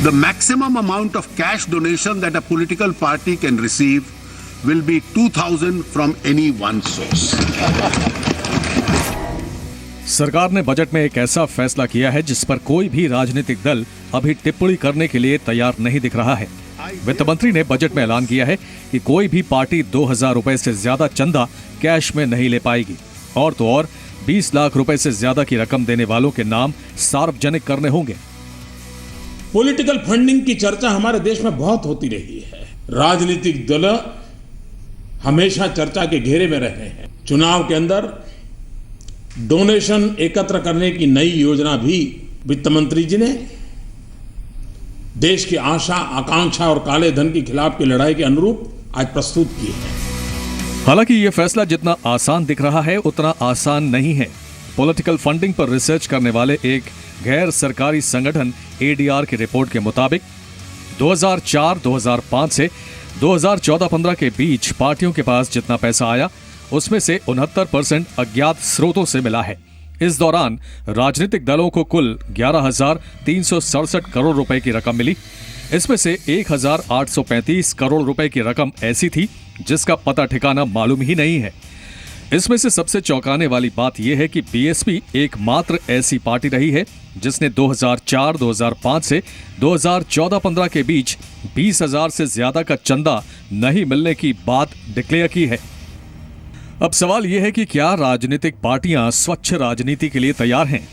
The maximum amount of cash donation that a political party can receive will be 2,000 from any one source. सरकार ने budget में एक ऐसा फैसला किया है जिस पर कोई भी राजनीतिक दल अभी टिप्पणी करने के लिए तैयार नहीं दिख रहा है। वित्त मंत्री ने बजट में ऐलान किया है कि कोई भी पार्टी 2,000 रुपए से ज्यादा चंदा कैश में नहीं ले पाएगी और तो और 20 लाख रुपए से ज्यादा की रकम देने वालों के नाम सार्वजनिक करने होंगे। पॉलिटिकल फंडिंग की चर्चा हमारे देश में बहुत होती रही है। राजनीतिक दल हमेशा चर्चा के घेरे में रहे हैं। चुनाव के अंदर डोनेशन एकत्र करने की नई योजना भी वित्त मंत्री जी ने देश की आशा, आकांक्षा और काले धन के खिलाफ की लड़ाई के अनुरूप आज प्रस्तुत की है। हालांकि यह फैसला जितना आसान दिख रहा है उतना आसान नहीं है। पॉलिटिकल फंडिंग पर रिसर्च करने वाले एक गैर सरकारी संगठन ADR की रिपोर्ट के मुताबिक 2004-2005 से 2014-15 के बीच पार्टियों के पास जितना पैसा आया उसमें से 69% अज्ञात स्रोतों से मिला है। इस दौरान राजनीतिक दलों को कुल 11,367 करोड़ रुपए की रकम मिली। इसमें से 1,835 करोड़ रुपए की रकम ऐसी थी जिसका पता ठिकाना मालूम ही नहीं है। इसमें से सबसे चौंकाने वाली बात यह है कि BSP एकमात्र ऐसी पार्टी रही है जिसने 2004-2005 से 2014-15 के बीच 20,000 से ज्यादा का चंदा नहीं मिलने की बात डिक्लेयर की है। अब सवाल यह है कि क्या राजनीतिक पार्टियां स्वच्छ राजनीति के लिए तैयार हैं?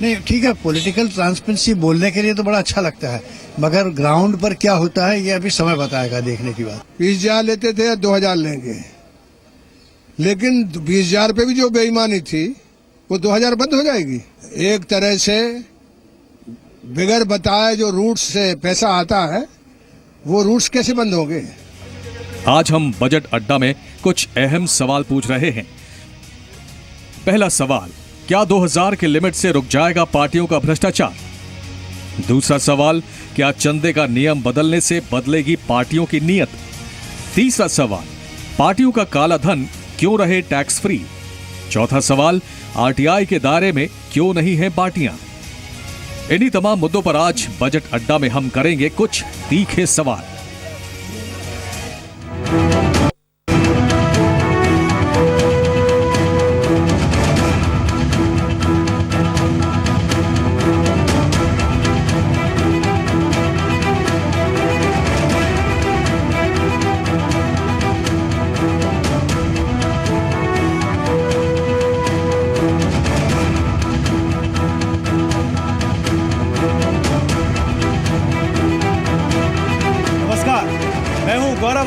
नहीं, ठीक है, पॉलिटिकल ट्रांसपेरेंसी बोलने के लिए तो बड़ा अच्छा लगता है, मगर ग्राउंड पर क्या होता है ये अभी समय बताएगा देखने की बात। 20,000 लेते थे, 2,000 लेंगे, लेकिन 20,000 पे भी जो बेईमानी थी वो 2,000 बंद हो जाएगी। एक तरह से बगैर बताए जो रूट्स से पैसा आता है वो रूट्स कैसे बंद होंगे? आज हम बजट अड्डा में कुछ अहम सवाल पूछ रहे हैं। पहला सवाल, क्या 2,000 के लिमिट से रुक जाएगा पार्टियों का भ्रष्टाचार? दूसरा सवाल, क्या चंदे का नियम बदलने से बदलेगी पार्टियों की नीयत? तीसरा सवाल, पार्टियों का काला धन क्यों रहे टैक्स फ्री? चौथा सवाल, RTI के दायरे में क्यों नहीं है पार्टियां? इन्हीं तमाम मुद्दों पर आज बजट अड्डा में हम करेंगे कुछ तीखे सवाल।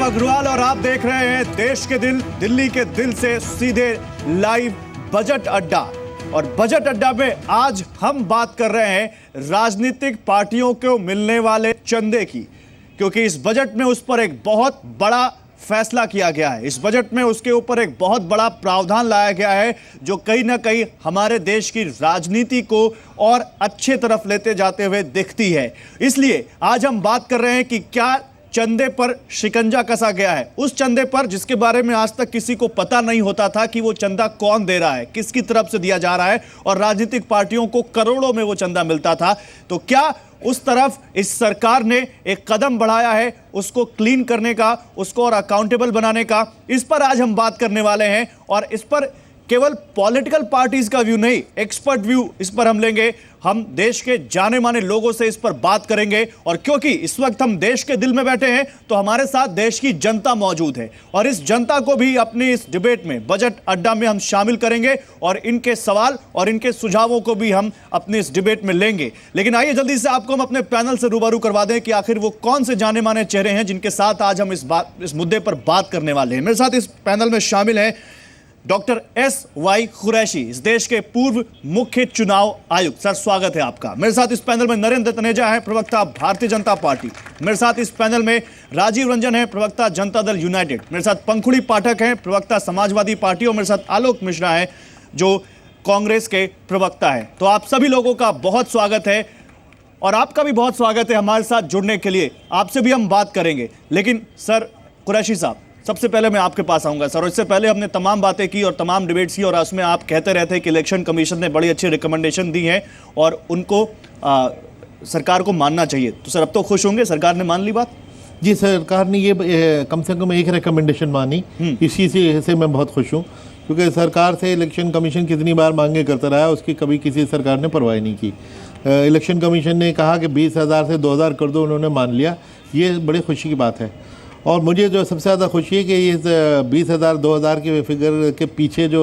अग्रवाल और आप देख रहे हैं देश के दिल, दिल्ली के दिल से सीधे लाइव बजट अड्डा। और बजट अड्डा में आज हम बात कर रहे हैं राजनीतिक पार्टियों को मिलने वाले चंदे की, क्योंकि इस बजट में उस पर एक बहुत बड़ा फैसला किया गया है। इस बजट में उसके ऊपर एक बहुत बड़ा प्रावधान लाया गया है जो कहीं ना कहीं हमारे देश की राजनीति को और अच्छे तरफ लेते जाते हुए दिखती है। इसलिए आज हम बात कर रहे हैं कि क्या चंदे पर शिकंजा कसा गया है, उस चंदे पर जिसके बारे में आज तक किसी को पता नहीं होता था कि वो चंदा कौन दे रहा है, किसकी तरफ से दिया जा रहा है, और राजनीतिक पार्टियों को करोड़ों में वो चंदा मिलता था। तो क्या उस तरफ इस सरकार ने एक कदम बढ़ाया है उसको क्लीन करने का, उसको और अकाउंटेबल बनाने का? इस पर आज हम बात करने वाले हैं और इस पर केवल पॉलिटिकल पार्टीज का व्यू नहीं, एक्सपर्ट व्यू इस पर हम लेंगे। हम देश के जाने माने लोगों से इस पर बात करेंगे और क्योंकि इस वक्त हम देश के दिल में बैठे हैं तो हमारे साथ देश की जनता मौजूद है और इस जनता को भी अपनी इस डिबेट में, बजट अड्डा में हम शामिल करेंगे और इनके सवाल और इनके सुझावों को भी हम अपने इस डिबेट में लेंगे। लेकिन आइए जल्दी से आपको हम अपने पैनल से रूबरू करवा दें कि आखिर वो कौन से जाने माने चेहरे हैं जिनके साथ आज हम इस मुद्दे पर बात करने वाले हैं। मेरे साथ इस पैनल में शामिल हैं डॉक्टर SY कुरैशी, इस देश के पूर्व मुख्य चुनाव आयुक्त। सर, स्वागत है आपका। मेरे साथ इस पैनल में नरेंद्र तनेजा हैं, प्रवक्ता भारतीय जनता पार्टी। मेरे साथ इस पैनल में राजीव रंजन हैं, प्रवक्ता जनता दल यूनाइटेड। मेरे साथ पंखुड़ी पाठक हैं, प्रवक्ता समाजवादी पार्टी। और मेरे साथ आलोक मिश्रा हैं जो कांग्रेस के प्रवक्ता हैं। तो आप सभी लोगों का बहुत स्वागत है और आपका भी बहुत स्वागत है हमारे साथ जुड़ने के लिए। आपसे भी हम बात करेंगे, लेकिन सर कुरैशी साहब, सबसे पहले मैं आपके पास आऊंगा सर। और इससे पहले हमने तमाम बातें की और तमाम डिबेट्स की और उसमें आप कहते रहते हैं कि इलेक्शन कमीशन ने बड़ी अच्छी रिकमेंडेशन दी हैं और उनको सरकार को मानना चाहिए। तो सर अब तो खुश होंगे, सरकार ने मान ली बात। जी, सरकार ने ये कम से कम एक रिकमेंडेशन मानी, इसी से मैं बहुत खुश हूँ, क्योंकि सरकार से इलेक्शन कमीशन कितनी बार मांगे करता रहा, उसकी कभी किसी सरकार ने परवाह नहीं की। इलेक्शन कमीशन ने कहा कि 20,000 से 2,000 कर दो, उन्होंने मान लिया, ये बड़ी खुशी की बात है। और मुझे जो सबसे ज़्यादा खुशी है कि इस 20,000 2,000 के फिगर के पीछे जो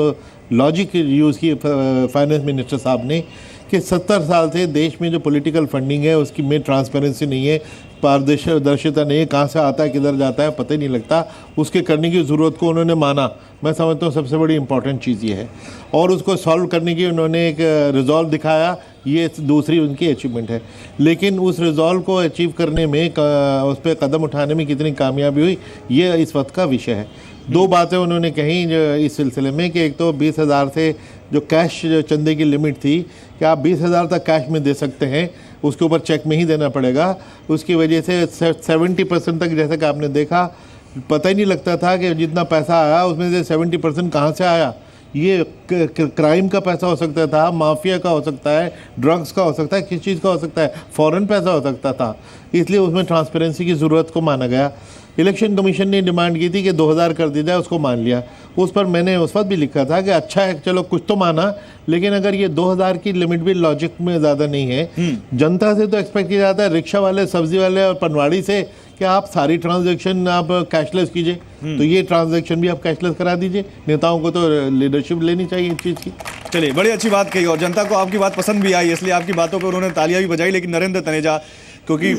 लॉजिक यूज़ की फाइनेंस मिनिस्टर साहब ने, कि 70 साल से देश में जो पॉलिटिकल फंडिंग है उसकी में ट्रांसपेरेंसी नहीं है, पारदर्शिता नहीं है, कहाँ से आता है किधर जाता है पता ही नहीं लगता, उसके करने की ज़रूरत को उन्होंने माना। मैं समझता हूँ सबसे बड़ी इंपॉर्टेंट चीज़ ये है, और उसको सॉल्व करने की उन्होंने एक रिजॉल्व दिखाया, ये दूसरी उनकी अचीवमेंट है। लेकिन उस रिजॉल्व को अचीव करने में उस पर कदम उठाने में कितनी कामयाबी हुई, ये इस वक्त का विषय है। दो बातें उन्होंने कही जो इस सिलसिले में, कि एक तो 20,000 से जो कैश चंदे की लिमिट थी कि आप 20,000 तक कैश में दे सकते हैं, उसके ऊपर चेक में ही देना पड़ेगा। उसकी वजह से 70% तक, जैसे कि आपने देखा, पता ही नहीं लगता था कि जितना पैसा आया उसमें से 70% कहाँ से आया। ये क्राइम का पैसा हो सकता था, माफिया का हो सकता है, ड्रग्स का हो सकता है, किस चीज़ का हो सकता है, फॉरेन पैसा हो सकता था, इसलिए उसमें ट्रांसपेरेंसी की ज़रूरत को माना गया। इलेक्शन कमीशन ने डिमांड की थी कि 2,000 कर दी जाए, उसको मान लिया। उस पर मैंने उस वक्त भी लिखा था कि अच्छा है, चलो कुछ तो माना, लेकिन अगर ये 2,000 की लिमिट भी लॉजिक में ज़्यादा नहीं है। जनता से तो एक्सपेक्ट किया जाता है, रिक्शा वाले, सब्जी वाले और पनवाड़ी से, कि आप सारी ट्रांजैक्शन आप कैशलेस कीजिए, तो ये ट्रांजैक्शन भी आप कैशलेस करा दीजिए। नेताओं को तो लीडरशिप लेनी चाहिए इस चीज़ की। चलिए, बड़ी अच्छी बात कही और जनता को आपकी बात पसंद भी आई, इसलिए आपकी बातों पर उन्होंने तालियां भी बजाई। लेकिन नरेंद्र तनेजा, क्योंकि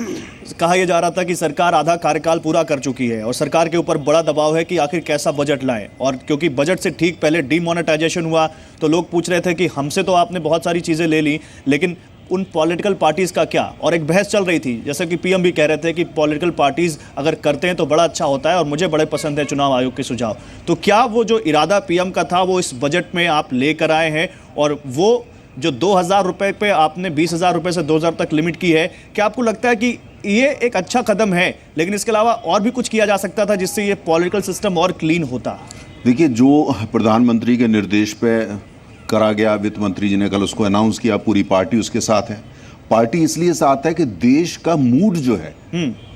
कहा यह जा रहा था कि सरकार आधा कार्यकाल पूरा कर चुकी है और सरकार के ऊपर बड़ा दबाव है कि आखिर कैसा बजट लाएं, और क्योंकि बजट से ठीक पहले डीमोनेटाइजेशन हुआ तो लोग पूछ रहे थे कि हमसे तो आपने बहुत सारी चीज़ें ले ली, लेकिन उन पॉलिटिकल पार्टीज़ का क्या। और एक बहस चल रही थी, जैसे कि पीएम भी कह रहे थे कि पॉलिटिकल पार्टीज़ अगर करते हैं तो बड़ा अच्छा होता है, और मुझे बड़े पसंद है चुनाव आयोग के सुझाव। तो क्या वो जो इरादा पीएम का था वो इस बजट में आप लेकर आए हैं, और वो जो 2,000 रुपये पे आपने 20,000 रुपये से 2,000 तक लिमिट की है, क्या आपको लगता है कि ये एक अच्छा कदम है, लेकिन इसके अलावा और भी कुछ किया जा सकता था जिससे ये पॉलिटिकल सिस्टम और क्लीन होता? देखिए, जो प्रधानमंत्री के निर्देश पे करा गया, वित्त मंत्री जी ने कल उसको अनाउंस किया, पूरी पार्टी उसके साथ है। पार्टी इसलिए साथ है कि देश का मूड जो है,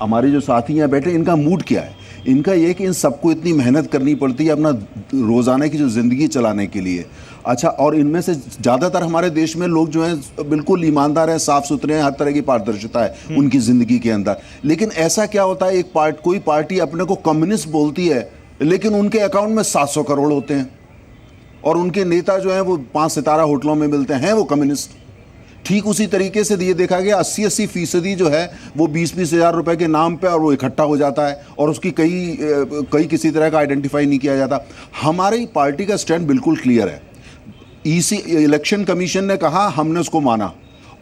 हमारे जो साथी यहाँ बैठे, इनका मूड क्या है? इनका ये कि इन सबको इतनी मेहनत करनी पड़ती है अपना रोज़ाना की जो ज़िंदगी चलाने के लिए। अच्छा, और इनमें से ज़्यादातर हमारे देश में लोग जो हैं बिल्कुल ईमानदार हैं, साफ़ सुथरे हैं, हर तरह की पारदर्शिता है उनकी ज़िंदगी के अंदर। लेकिन ऐसा क्या होता है, कोई पार्टी अपने को कम्युनिस्ट बोलती है, लेकिन उनके अकाउंट में 700 करोड़ होते हैं, और उनके नेता जो हैं वो 5 सितारा होटलों में मिलते हैं, वो कम्युनिस्ट। ठीक उसी तरीके से ये देखा गया 80% जो है वो 20-20 हज़ार रुपए के नाम पे और वो इकट्ठा हो जाता है, और उसकी कई किसी तरह का आइडेंटिफाई नहीं किया जाता। हमारी पार्टी का स्टैंड बिल्कुल क्लियर है। इलेक्शन कमीशन ने कहा, हमने उसको माना,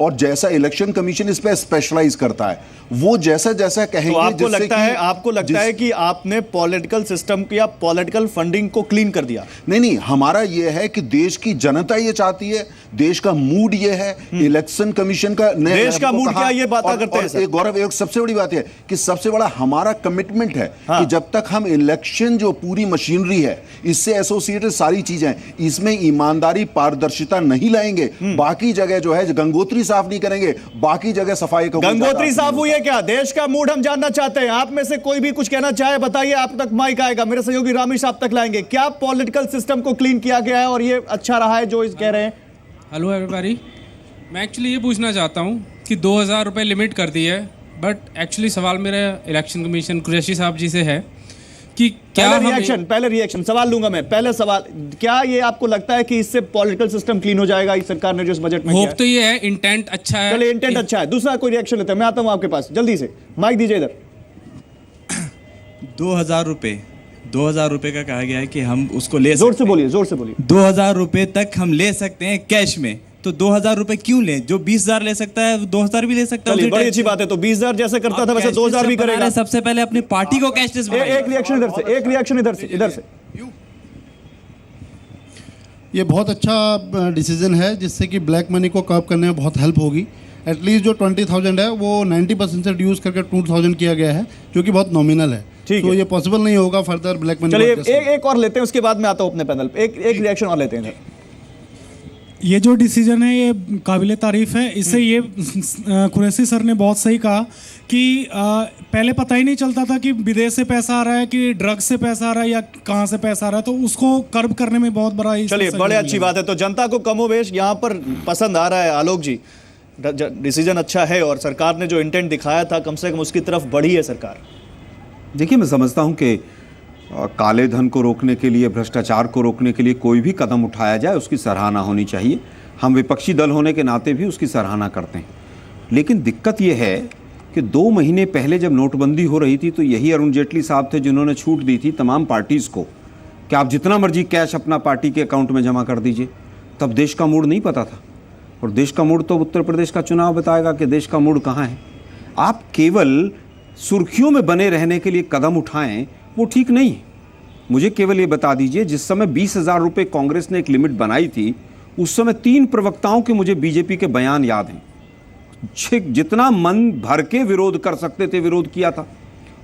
और जैसा इलेक्शन कमीशन इस पे स्पेशलाइज करता है, वो जैसा जैसा कहेंगे। तो आपको लगता है कि आपने पॉलिटिकल सिस्टम की या पॉलिटिकल फंडिंग को क्लीन कर दिया? नहीं, हमारा ये है कि देश की जनता ये चाहती है, देश का मूड ये है। इलेक्शन कमीशन का देश का मूड क्या, ये बात करते हैं सर। गौरव, एक सबसे बड़ी बात है कि सबसे बड़ा हमारा कमिटमेंट है कि जब तक हम इलेक्शन जो पूरी मशीनरी है, इससे एसोसिएटेड सारी चीजें, इसमें ईमानदारी पारदर्शिता नहीं लाएंगे, बाकी जगह जो है गंगोत्री साफ नहीं करेंगे, बाकी जगह सफाई का गंगोत्री साफ हुई है क्या? देश का मूड हम जानना चाहते हैं। आप में से कोई भी कुछ कहना चाहे बताइए, आप तक माइक आएगा, मेरे सहयोगी रामेश साहब तक लाएंगे। क्या पॉलिटिकल सिस्टम को क्लीन किया गया है और ये अच्छा रहा है जो इस कह रहे हैं? हेलो एवरीबॉडी, मैं एक्चुअली ये पूछना चाहता हूँ कि 2,000 रुपये लिमिट कर दी है, बट एक्चुअली सवाल मेरा इलेक्शन कमीशन कुरैशी साहब जी से है कि क्या पहले रिएक्शन सवाल लूंगा मैं। पहले सवाल, क्या ये आपको लगता है कि इससे पॉलिटिकल सिस्टम क्लीन हो जाएगा इस सरकार ने जो इस बजट में होप तो ये है, इंटेंट अच्छा है। चलिए, इंटेंट अच्छा है। दूसरा कोई रिएक्शन लेते हैं, मैं आता हूं आपके पास, जल्दी से माइक दीजिए इधर। 2,000 रुपये का कहा गया है कि हम उसको ले जोर से बोलिए, जोर से बोलिए। 2,000 रुपये तक हम ले सकते हैं कैश में, तो 2,000 रुपये क्यों लें? जो 20,000 ले सकता है 2,000 भी ले सकता है। बड़ी अच्छी बात है। तो 20,000 जैसे करता था वैसे 2,000 भी करेगा। सबसे पहले अपनी पार्टी को कैशलेस बनाइए। एक रिएक्शन इधर से, एक रिएक्शन इधर से। ये बहुत अच्छा डिसीजन है, जिससे कि ब्लैक मनी को कर्व करने में बहुत हेल्प होगी। एटलीस्ट जो 20,000 है वो 90% से रिड्यूस करके 2,000 किया गया है, जो कि बहुत नॉमिनल है। तो ये पॉसिबल नहीं होगा फर्दर ब्लैक मनी। चलिए, एक और लेते हैं, उसके बाद मैं आता हूं अपने पैनल पे। एक रिएक्शन और लेते हैं। ये जो डिसीजन है ये काबिल तारीफ है। इससे ये कुरैशी सर ने बहुत सही कहा कि पहले पता ही नहीं चलता था कि विदेश से पैसा आ रहा है कि ड्रग्स से पैसा आ रहा है या कहाँ से पैसा आ रहा है, तो उसको कर्ब करने में बहुत बड़ा। चलिए, बड़े अच्छी बात है। तो जनता को कमोबेश यहाँ पर पसंद आ रहा है। आलोक जी, डिसीजन अच्छा है और सरकार ने जो इंटेंट दिखाया था कम से कम उसकी तरफ बढ़ी है सरकार। देखिए, मैं समझता हूँ कि काले धन को रोकने के लिए, भ्रष्टाचार को रोकने के लिए कोई भी कदम उठाया जाए उसकी सराहना होनी चाहिए। हम विपक्षी दल होने के नाते भी उसकी सराहना करते हैं। लेकिन दिक्कत यह है कि 2 महीने पहले जब नोटबंदी हो रही थी तो यही अरुण जेटली साहब थे जिन्होंने छूट दी थी तमाम पार्टीज़ को कि आप जितना मर्जी कैश अपना पार्टी के अकाउंट में जमा कर दीजिए। तब देश का मूड नहीं पता था, और देश का मूड तो उत्तर प्रदेश का चुनाव बताएगा कि देश का मूड कहाँ है। आप केवल सुर्खियों में बने रहने के लिए कदम उठाएं, वो ठीक नहीं है। मुझे केवल ये बता दीजिए, जिस समय 20,000 रुपये कांग्रेस ने एक लिमिट बनाई थी, उस समय 3 प्रवक्ताओं के मुझे बीजेपी के बयान याद हैं। जितना मन भर के विरोध कर सकते थे विरोध किया था।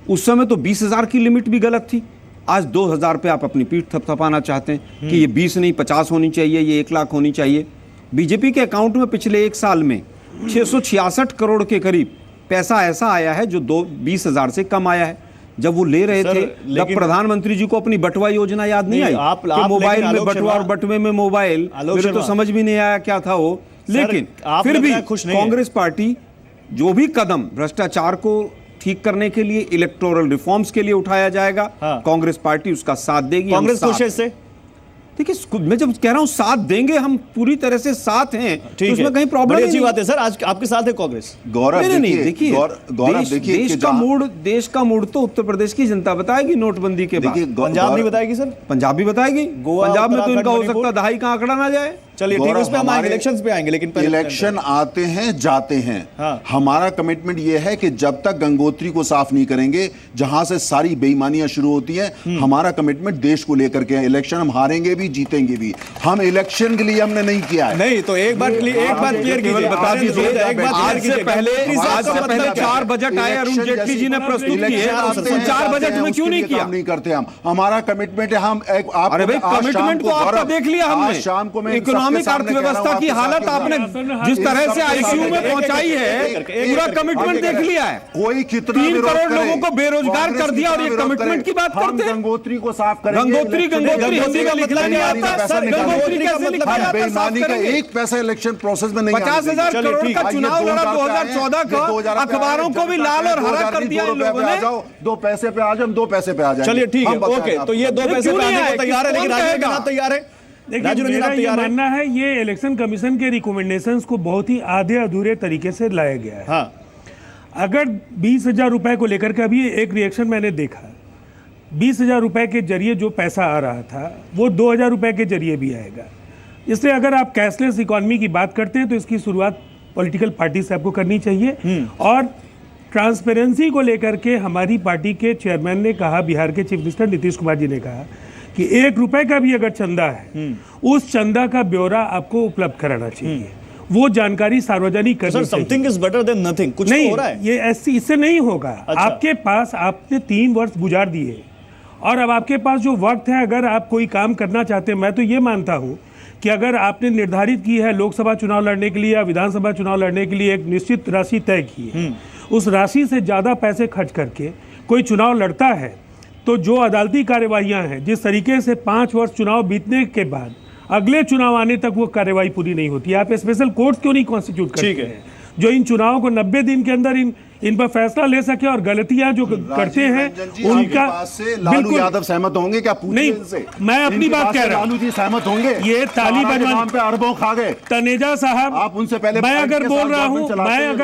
उस समय तो 20,000 की लिमिट भी गलत थी। आज 2,000 पे आप अपनी पीठ थपथपाना चाहते हैं कि ये 20 नहीं 50 होनी चाहिए, ये 1 लाख होनी चाहिए। बीजेपी के अकाउंट में पिछले 1 साल में 666 करोड़ के करीब पैसा ऐसा आया है जो 20,000 से कम आया है। जब वो ले रहे थे तब प्रधानमंत्री जी को अपनी बटुआ योजना याद नहीं आई कि मोबाइल में बटुआ और बटुए में मोबाइल, मेरे तो समझ भी नहीं आया क्या था वो। लेकिन फिर भी कांग्रेस पार्टी जो भी कदम भ्रष्टाचार को ठीक करने के लिए, इलेक्टोरल रिफॉर्म्स के लिए उठाया जाएगा, कांग्रेस पार्टी उसका साथ देगी। कांग्रेस खुश है इससे? देखिए, मैं जब कह रहा हूं साथ देंगे, हम पूरी तरह से साथ हैं, तो उसमें कहीं प्रॉब्लम नहीं। अच्छी बात है सर, आज आपके साथ है कांग्रेस। गौरव देखिए, देश का मूड तो उत्तर प्रदेश की जनता बताएगी नोटबंदी के बाद। पंजाब नहीं बताएगी सर? पंजाब भी बताएगी। पंजाब में तो इनका हो सकता है दहाई का आंकड़ा ना जाए। चलिए ठीक है, उस पे हम आएंगे, इलेक्शंस पे आएंगे। लेकिन इलेक्शन आते हैं जाते हैं। हमारा कमिटमेंट यह है कि जब तक गंगोत्री को साफ नहीं करेंगे, जहां से सारी बेईमानियां शुरू होती हैं, हमारा कमिटमेंट देश को लेकर के है। इलेक्शन हम हारेंगे भी जीतेंगे भी, हम इलेक्शन के लिए हमने नहीं किया है। नहीं तो एक बात क्लियर कीजिए, बता दीजिए। आज से पहले 4 बजट आए अरुण जेटली जी ने प्रस्तुत किए, 4 बजट में क्यों नहीं किया? नहीं करते हम, हमारा कमिटमेंट है। हम अरे भाई, कमिटमेंट तो आपका देख लिया हमने। शाम को मैं इकोनॉमिक अर्थव्यवस्था की हालत आपने जिस तरह से आईसीयू में पहुंचाई है, पूरा कमिटमेंट देख लिया है। कोई कितना 3 करोड़ लोगों को बेरोजगार कर दिया और ये कमिटमेंट की बात करते हैं। गंगोत्री को साफ करेंगे। गंगोत्री हिंदी का लिखना नहीं आता। गंगोत्री कैसे लिखा जाता है? बेईमानी का 1 पैसा इलेक्शन प्रोसेस में नहीं। 50,000 करोड़ का चुनाव लड़ा 2014 का, अखबारों को भी लाल और हरा कर दिया लोगों ने। 2 पैसे पे आ जाओ, हम 2 पैसे पे आ जाएंगे। चलिए ठीक है, ओके। तो ये 2 पैसे पे आने को तैयार है, लेकिन राजनीतिक दल तैयार है। देखिए, मेरा ये मानना है ये इलेक्शन कमीशन के रिकमेंडेशंस को बहुत ही आधे अधूरे तरीके से लाया गया है। हाँ। अगर 20,000 रुपए को लेकर के अभी एक रिएक्शन मैंने देखा, 20,000 रुपए के जरिए जो पैसा आ रहा था वो 2,000 रुपए के जरिए भी आएगा। इसलिए अगर आप कैशलेस इकोनॉमी की बात करते हैं तो इसकी शुरुआत पॉलिटिकल पार्टी से आपको करनी चाहिए। और ट्रांसपेरेंसी को लेकर के हमारी पार्टी के चेयरमैन ने कहा, बिहार के चीफ मिनिस्टर नीतीश कुमार जी ने कहा कि 1 रुपए का भी अगर चंदा है, उस चंदा का ब्यौरा आपको उपलब्ध कराना चाहिए। वो जानकारी सार्वजनिक करनी चाहिए। Something is better than nothing. कुछ नहीं हो रहा है, ये ऐसी इससे नहीं होगा। अच्छा। आपके पास आपने 3 वर्ष गुजार दिए और अब आपके पास जो वक्त है, अगर आप कोई काम करना चाहते हैं, मैं तो ये मानता हूँ कि अगर आपने निर्धारित की है लोकसभा चुनाव लड़ने के लिए या विधानसभा चुनाव लड़ने के लिए एक निश्चित राशि तय की है, उस राशि से ज़्यादा पैसे खर्च करके कोई चुनाव लड़ता है तो जो अदालती कार्यवाहियां हैं, जिस तरीके से 5 वर्ष चुनाव बीतने के बाद अगले चुनाव आने तक वो कार्यवाही पूरी नहीं होती। आप स्पेशल कोर्ट क्यों नहीं कॉन्स्टिट्यूट करते हैं जो इन चुनावों को 90 दिन के अंदर इन पर फैसला ले सके और गलतियां जो करते हैं उनका। लालू यादव सहमत होंगे क्या? नहीं, मैं अपनी बात कह रहा हूँ। लालू जी सहमत होंगे? ये ताली बजवाने पे अरबों खा गए तनेजा साहब। आप उनसे पहले मैं अगर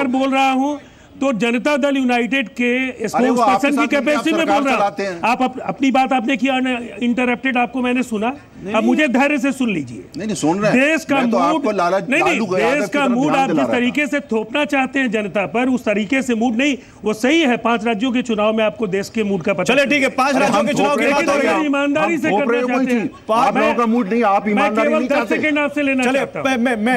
बोल रहा हूँ तो जनता दल यूनाइटेड के स्पोक्सपर्सन की कैपेसिटी में बोल रहा हूं। आप अपनी बात आपने किया, इंटरप्टेड, आपको मैंने सुना। अब मुझे धैर्य से सुन लीजिए। नहीं सुन रहे हैं। देश का मूड देश का मूड आप जिस तरीके से थोपना चाहते हैं जनता पर, उस तरीके से मूड नहीं। वो सही है, 5 राज्यों के चुनाव में आपको देश के मूड का पता। चले ठीक है, 5 राज्यों के चुनाव की बात हो रही है। ईमानदारी से करना चाहते हैं। आप लोगों का मूड नहीं, आप ईमानदारी नहीं चाहते। 10 सेकंड आपसे लेना चाहता हूं।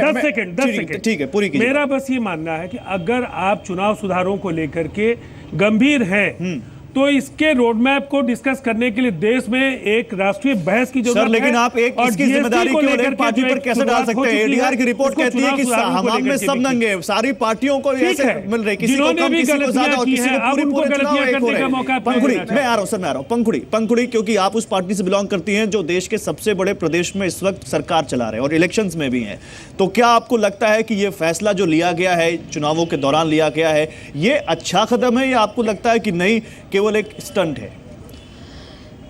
10 सेकंड ठीक है, पूरी कीजिए। मेरा बस ये मानना है कि अगर आप चुनाव सुधारों को लेकर के गंभीर हैं तो इसके रोड मैप को डिस्कस करने के लिए देश में एक राष्ट्रीय बहस की जरूरत है। सर लेकिन आप एक इसकी जिम्मेदारी क्यों एक पार्टी पर कैसे डाल सकते हैं? एडीआर की रिपोर्ट कहती है कि हमाम में सब नंगे, सारी पार्टियों को ऐसे मिल रही, किसी को कम किसी को ज्यादा और किसी को पूरी चुनाव एक हो रहे। पंखुड़ी, मैं आ रहा हूं सर, मैं आ रहा हूं पंखुड़ी, क्योंकि आप उस पार्टी से बिलोंग करती हैं जो देश के सबसे बड़े प्रदेश में इस वक्त सरकार चला रहे हैं और इलेक्शंस में भी हैं, तो क्या आपको लगता है कि ये फैसला जो लिया गया है, चुनावों के दौरान लिया गया है, ये अच्छा कदम है या आपको लगता है कि नहीं केवल एक स्टंट है?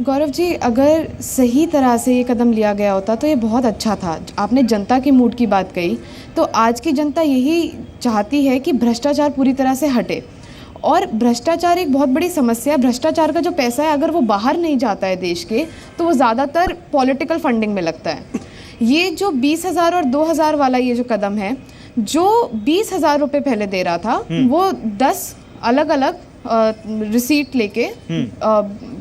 गौरव जी, अगर सही तरह से ये कदम लिया गया होता तो ये बहुत अच्छा था। आपने जनता के मूड की बात कही, तो आज की जनता यही चाहती है कि भ्रष्टाचार पूरी तरह से हटे, और भ्रष्टाचार एक बहुत बड़ी समस्या है। भ्रष्टाचार का जो पैसा है अगर वो बाहर नहीं जाता है देश के, तो वो ज़्यादातर पॉलिटिकल फंडिंग में लगता है। ये जो 20,000 और 2,000 वाला ये जो कदम है, जो 20,000 रुपये पहले दे रहा था वो 10 अलग अलग रिसीट लेके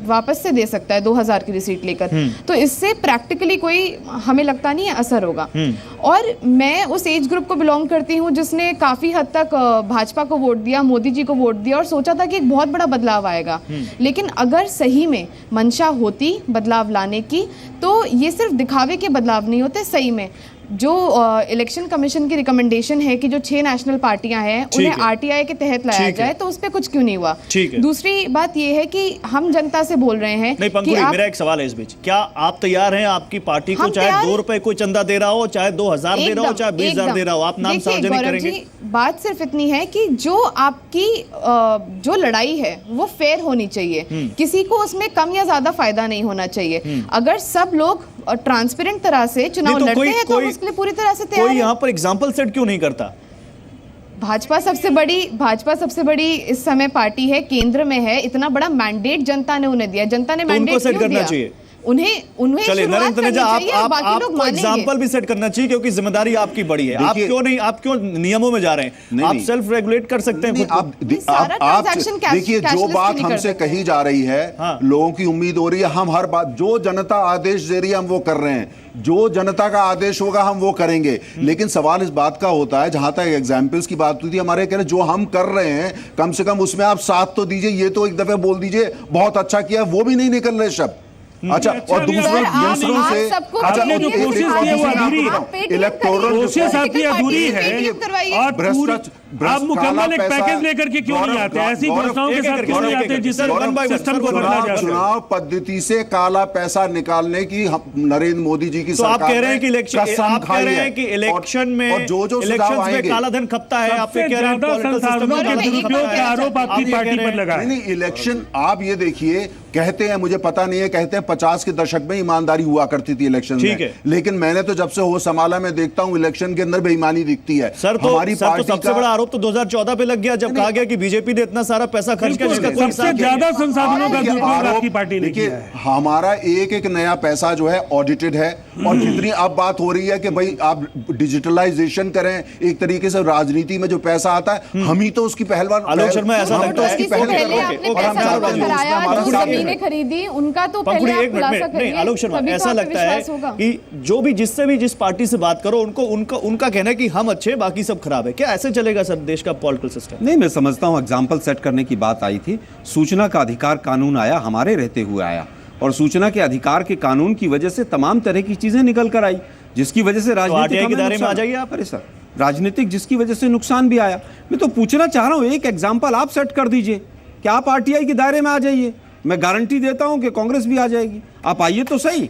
वापस से दे सकता है, 2,000 की रिसीट लेकर। तो इससे प्रैक्टिकली कोई हमें लगता नहीं है असर होगा। और मैं उस एज ग्रुप को बिलोंग करती हूँ जिसने काफ़ी हद तक भाजपा को वोट दिया, मोदी जी को वोट दिया और सोचा था कि एक बहुत बड़ा बदलाव आएगा। लेकिन अगर सही में मंशा होती बदलाव लाने की, तो ये सिर्फ दिखावे के बदलाव नहीं होते। सही में जो इलेक्शन कमीशन की रिकमेंडेशन है कि जो 6 नेशनल पार्टियां हैं उन्हें आरटीआई के तहत लाया जाए, तो उस पर कुछ क्यों नहीं हुआ? दूसरी बात ये है कि हम जनता से बोल रहे हैं। नहीं पंखुड़ी, मेरा एक सवाल है इस बीच, क्या आप तैयार हैं आपकी पार्टी को चाहे 2 रुपए कोई चंदा दे रहा हो, चाहे 2,000 दे रहा हो, चाहे 20,000 दे रहा हो, आप नाम सार्वजनिक करेंगे? बात सिर्फ इतनी है कि जो आपकी जो लड़ाई है वो फेयर होनी चाहिए, किसी को उसमें कम या ज्यादा फायदा नहीं होना चाहिए। अगर सब लोग ट्रांसपेरेंट तरह से चुनाव लड़ते हैं तो उसके लिए पूरी तरह से तैयार है। कोई यहाँ पर एग्जाम्पल सेट क्यों नहीं करता? भाजपा सबसे बड़ी इस समय पार्टी है, केंद्र में है, इतना बड़ा मैंडेट जनता ने उन्हें दिया। जनता ने मैंडेट क्यों दिया? उन्हें चलिए नरेंद्र तनेजा, आपको एग्जाम्पल भी सेट करना चाहिए क्योंकि जिम्मेदारी आपकी बड़ी है। आप क्यों नियमों में जा रहे हैं? आप सेल्फ रेगुलेट कर सकते हैं। आप देखिए, जो बात हमसे कही जा रही है, लोगों की उम्मीद हो रही है, हम हर बात जो जनता आदेश दे रही है हम वो कर रहे हैं, जो जनता का आदेश होगा हम वो करेंगे। लेकिन सवाल इस बात का होता है, जहां तक एग्जाम्पल्स की बात हुई थी, हमारे कह रहे जो हम कर रहे हैं कम से कम उसमें आप साथ तो दीजिए। ये तो एक दफे बोल दीजिए बहुत अच्छा किया, वो भी नहीं निकल रहे शब्द। अच्छा, और दूसरों से आप मुकम्मल एक पैकेज लेकर के क्यों नहीं आते? ऐसी घोषणाओं के साथ क्यों नहीं आते जिससे सिस्टम को बदला जा सके? चुनाव पद्धति से काला पैसा निकालने की नरेंद्र मोदी जी की सरकार, आप कह रहे हैं कि इलेक्शन में जो काला धन खपता है, आप कह रहे हैं दुरुपयोग का आरोप आपकी पार्टी पर लगा है। नहीं, इलेक्शन आप ये देखिए, कहते हैं, मुझे पता नहीं है, कहते हैं 50 के दशक में ईमानदारी हुआ करती थी इलेक्शन में, लेकिन मैंने तो जब से हो संभाला मैं देखता हूं इलेक्शन के अंदर बेईमानी दिखती है। सर तो सबसे बड़ा आरोप तो 2014 पे लग गया जब कहा गया कि बीजेपी ने इतना सारा पैसा खर्च किया जिसका कोई सबसे ज्यादा संसाधनों का दुरुपयोग आपकी पार्टी ने किया है। हमारा एक नया पैसा जो है ऑडिटेड है, और जितनी अब बात हो रही है कि भाई आप डिजिटलाइजेशन करें, एक तरीके से राजनीति में जो पैसा आता है हम ही तो उसकी पहलवान। आलोक शर्मा, ऐसा लगता है खरीदी उनका तो पहले आप खुलासा करिए। आलोक शर्मा, ऐसा लगता है कि जो भी जिससे भी जिस पार्टी से बात करो उनका कहना है कि हम अच्छे बाकी सब खराब है। क्या ऐसे चलेगा सर देश का पॉलिटिकल सिस्टम? नहीं, मैं समझता हूं एग्जाम्पल सेट करने की बात आई थी। सूचना का अधिकार कानून आया, हमारे रहते हुए आया, और सूचना के अधिकार के कानून की वजह से तमाम तरह की चीजें निकल कर आई, जिसकी वजह से राजनीतिक के दायरे में आ जाइए आप। अरे सर, राजनीतिक जिसकी वजह से नुकसान भी आया। मैं तो पूछना चाह रहा हूं, एक एग्जाम्पल आप सेट कर दीजिए कि आप आरटीआई के दायरे में आ जाइए। मैं गारंटी देता हूं कि कांग्रेस भी आ जाएगी। आप आइए तो सही,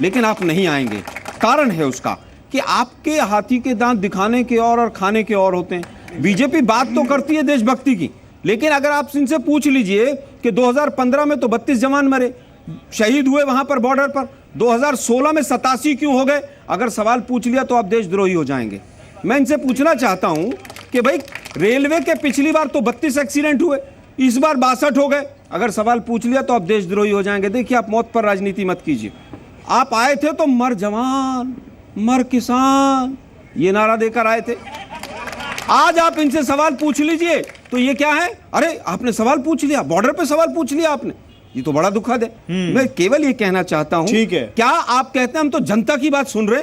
लेकिन आप नहीं आएंगे। कारण है उसका कि आपके हाथी के दांत दिखाने के और खाने के और होते हैं। बीजेपी बात तो करती है देशभक्ति की, लेकिन अगर आप इनसे पूछ लीजिए कि 2015 में तो 32 जवान मरे, शहीद हुए वहां पर बॉर्डर पर, 2016 में 87 क्यों हो गए? अगर सवाल पूछ लिया तो आप देशद्रोही हो जाएंगे। मैं इनसे पूछना चाहता हूं कि भाई रेलवे के पिछली बार तो 32 एक्सीडेंट हुए, इस बार 62 हो गए। अगर सवाल पूछ लिया तो आप देशद्रोही हो जाएंगे। देखिए, आप मौत पर राजनीति मत कीजिए। आप आए थे तो मर जवान मर किसान ये नारा देकर आए थे। आज आप इनसे सवाल पूछ लीजिए तो ये क्या है? अरे आपने सवाल पूछ लिया, बॉर्डर पे सवाल पूछ लिया आपने, ये तो बड़ा दुखद है। मैं केवल ये कहना चाहता हूं, ठीक है, क्या आप कहते हैं हम तो जनता की बात सुन रहे?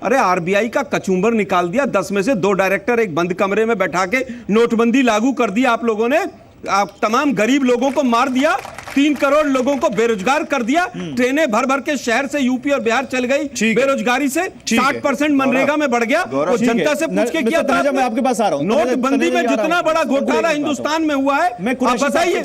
अरे आरबीआई का कचूंबर निकाल दिया, 10 में से 2 डायरेक्टर एक बंद कमरे में बैठा के नोटबंदी लागू कर दी आप लोगों ने। तमाम गरीब लोगों को मार दिया, 3 करोड़ लोगों को बेरोजगार कर दिया, ट्रेनें भर भर के शहर से यूपी और बिहार चल गई बेरोजगारी से, 60% मनरेगा में बढ़ गया। तो जनता से पूछ के किया था, मैं आपके पास आ रहा हूं। नोटबंदी में जितना बड़ा घोटाला हिंदुस्तान में हुआ है, आप बताइए,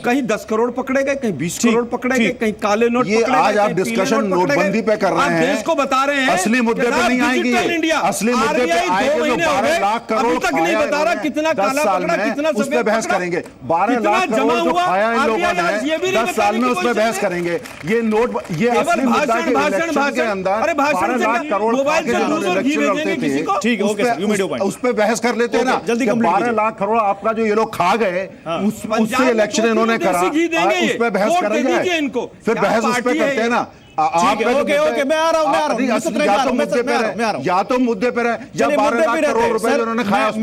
कहीं 10 करोड़ पकड़े गए, कहीं 20 करोड़ पकड़े गए, कहीं काले नोट पकड़े गए। आज आप डिस्कशन नोटबंदी पे कर रहे हैं, देश को बता रहे हैं, असली मुद्दे पे नहीं आएंगे। असली मुद्दे पे आएंगे तो 12 लाख करोड़ तक नहीं बता रहा कितना काला पकड़ा, कितना उस पे बहस करेंगे। 12 लाख करोड़ जो खाया इन लोगों ने 10 साल में, उस पर बहस करेंगे। ये नोट, ये असली मुद्दा के इलेक्शन के अंदर 12 लाख करोड़ इलेक्शन लड़ते थे, ठीक है, उस पर बहस कर लेते हैं ना। 12 लाख करोड़ आपका जो ये लोग खा गए, उससे इलेक्शन इन्होंने करा, उस पर बहस करेंगे, फिर बहस उस पर करते हैं ना। ओके, मैं आ रहा हूं। या तो मुद्दे पर है, या 12 लाख करोड़ रुपए उन्होंने खाया, उस पर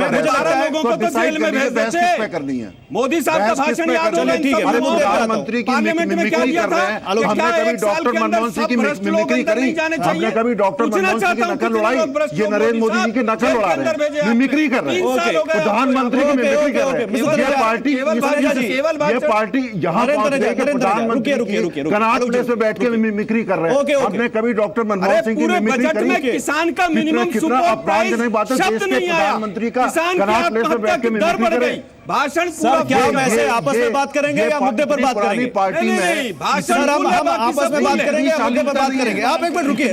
लोगों को तो जेल में भेज बहस किस पे करनी है? मोदी साहब का भाषण याद होगा, प्रधानमंत्री की मिमिक्री कर रहे हैं। हमने कभी डॉक्टर मनमोहन सिंह की मिमिक्री करी? हमने कभी डॉक्टर मनमोहन सिंह की नकल उड़ाई? ये नरेंद्र मोदी जी की नकल उड़ा रहे हैं, मिमिक्री कर रहे हैं, प्रधानमंत्री की मिमिक्री कर रहे हैं। ये पार्टी यहाँ प्रधानमंत्री कनाट प्लेस में बैठ के मिमिक्री कर रहे हैं। हमने कभी डॉक्टर मनमोहन सिंह की मिमिक्री करी? किसान का मिनिमम सुपर प्राइस शब्द नहीं आया, प्रधानमंत्री का किसान की आत्महत्या की दर बढ़ गई। भाषण सर, क्या हम ऐसे आपस में बात करेंगे या मुद्दे पर बात करेंगे? पार्टी में सर, हम आपस में बात करेंगे या मुद्दे पर बात करेंगे? आप एक मिनट रुकिए।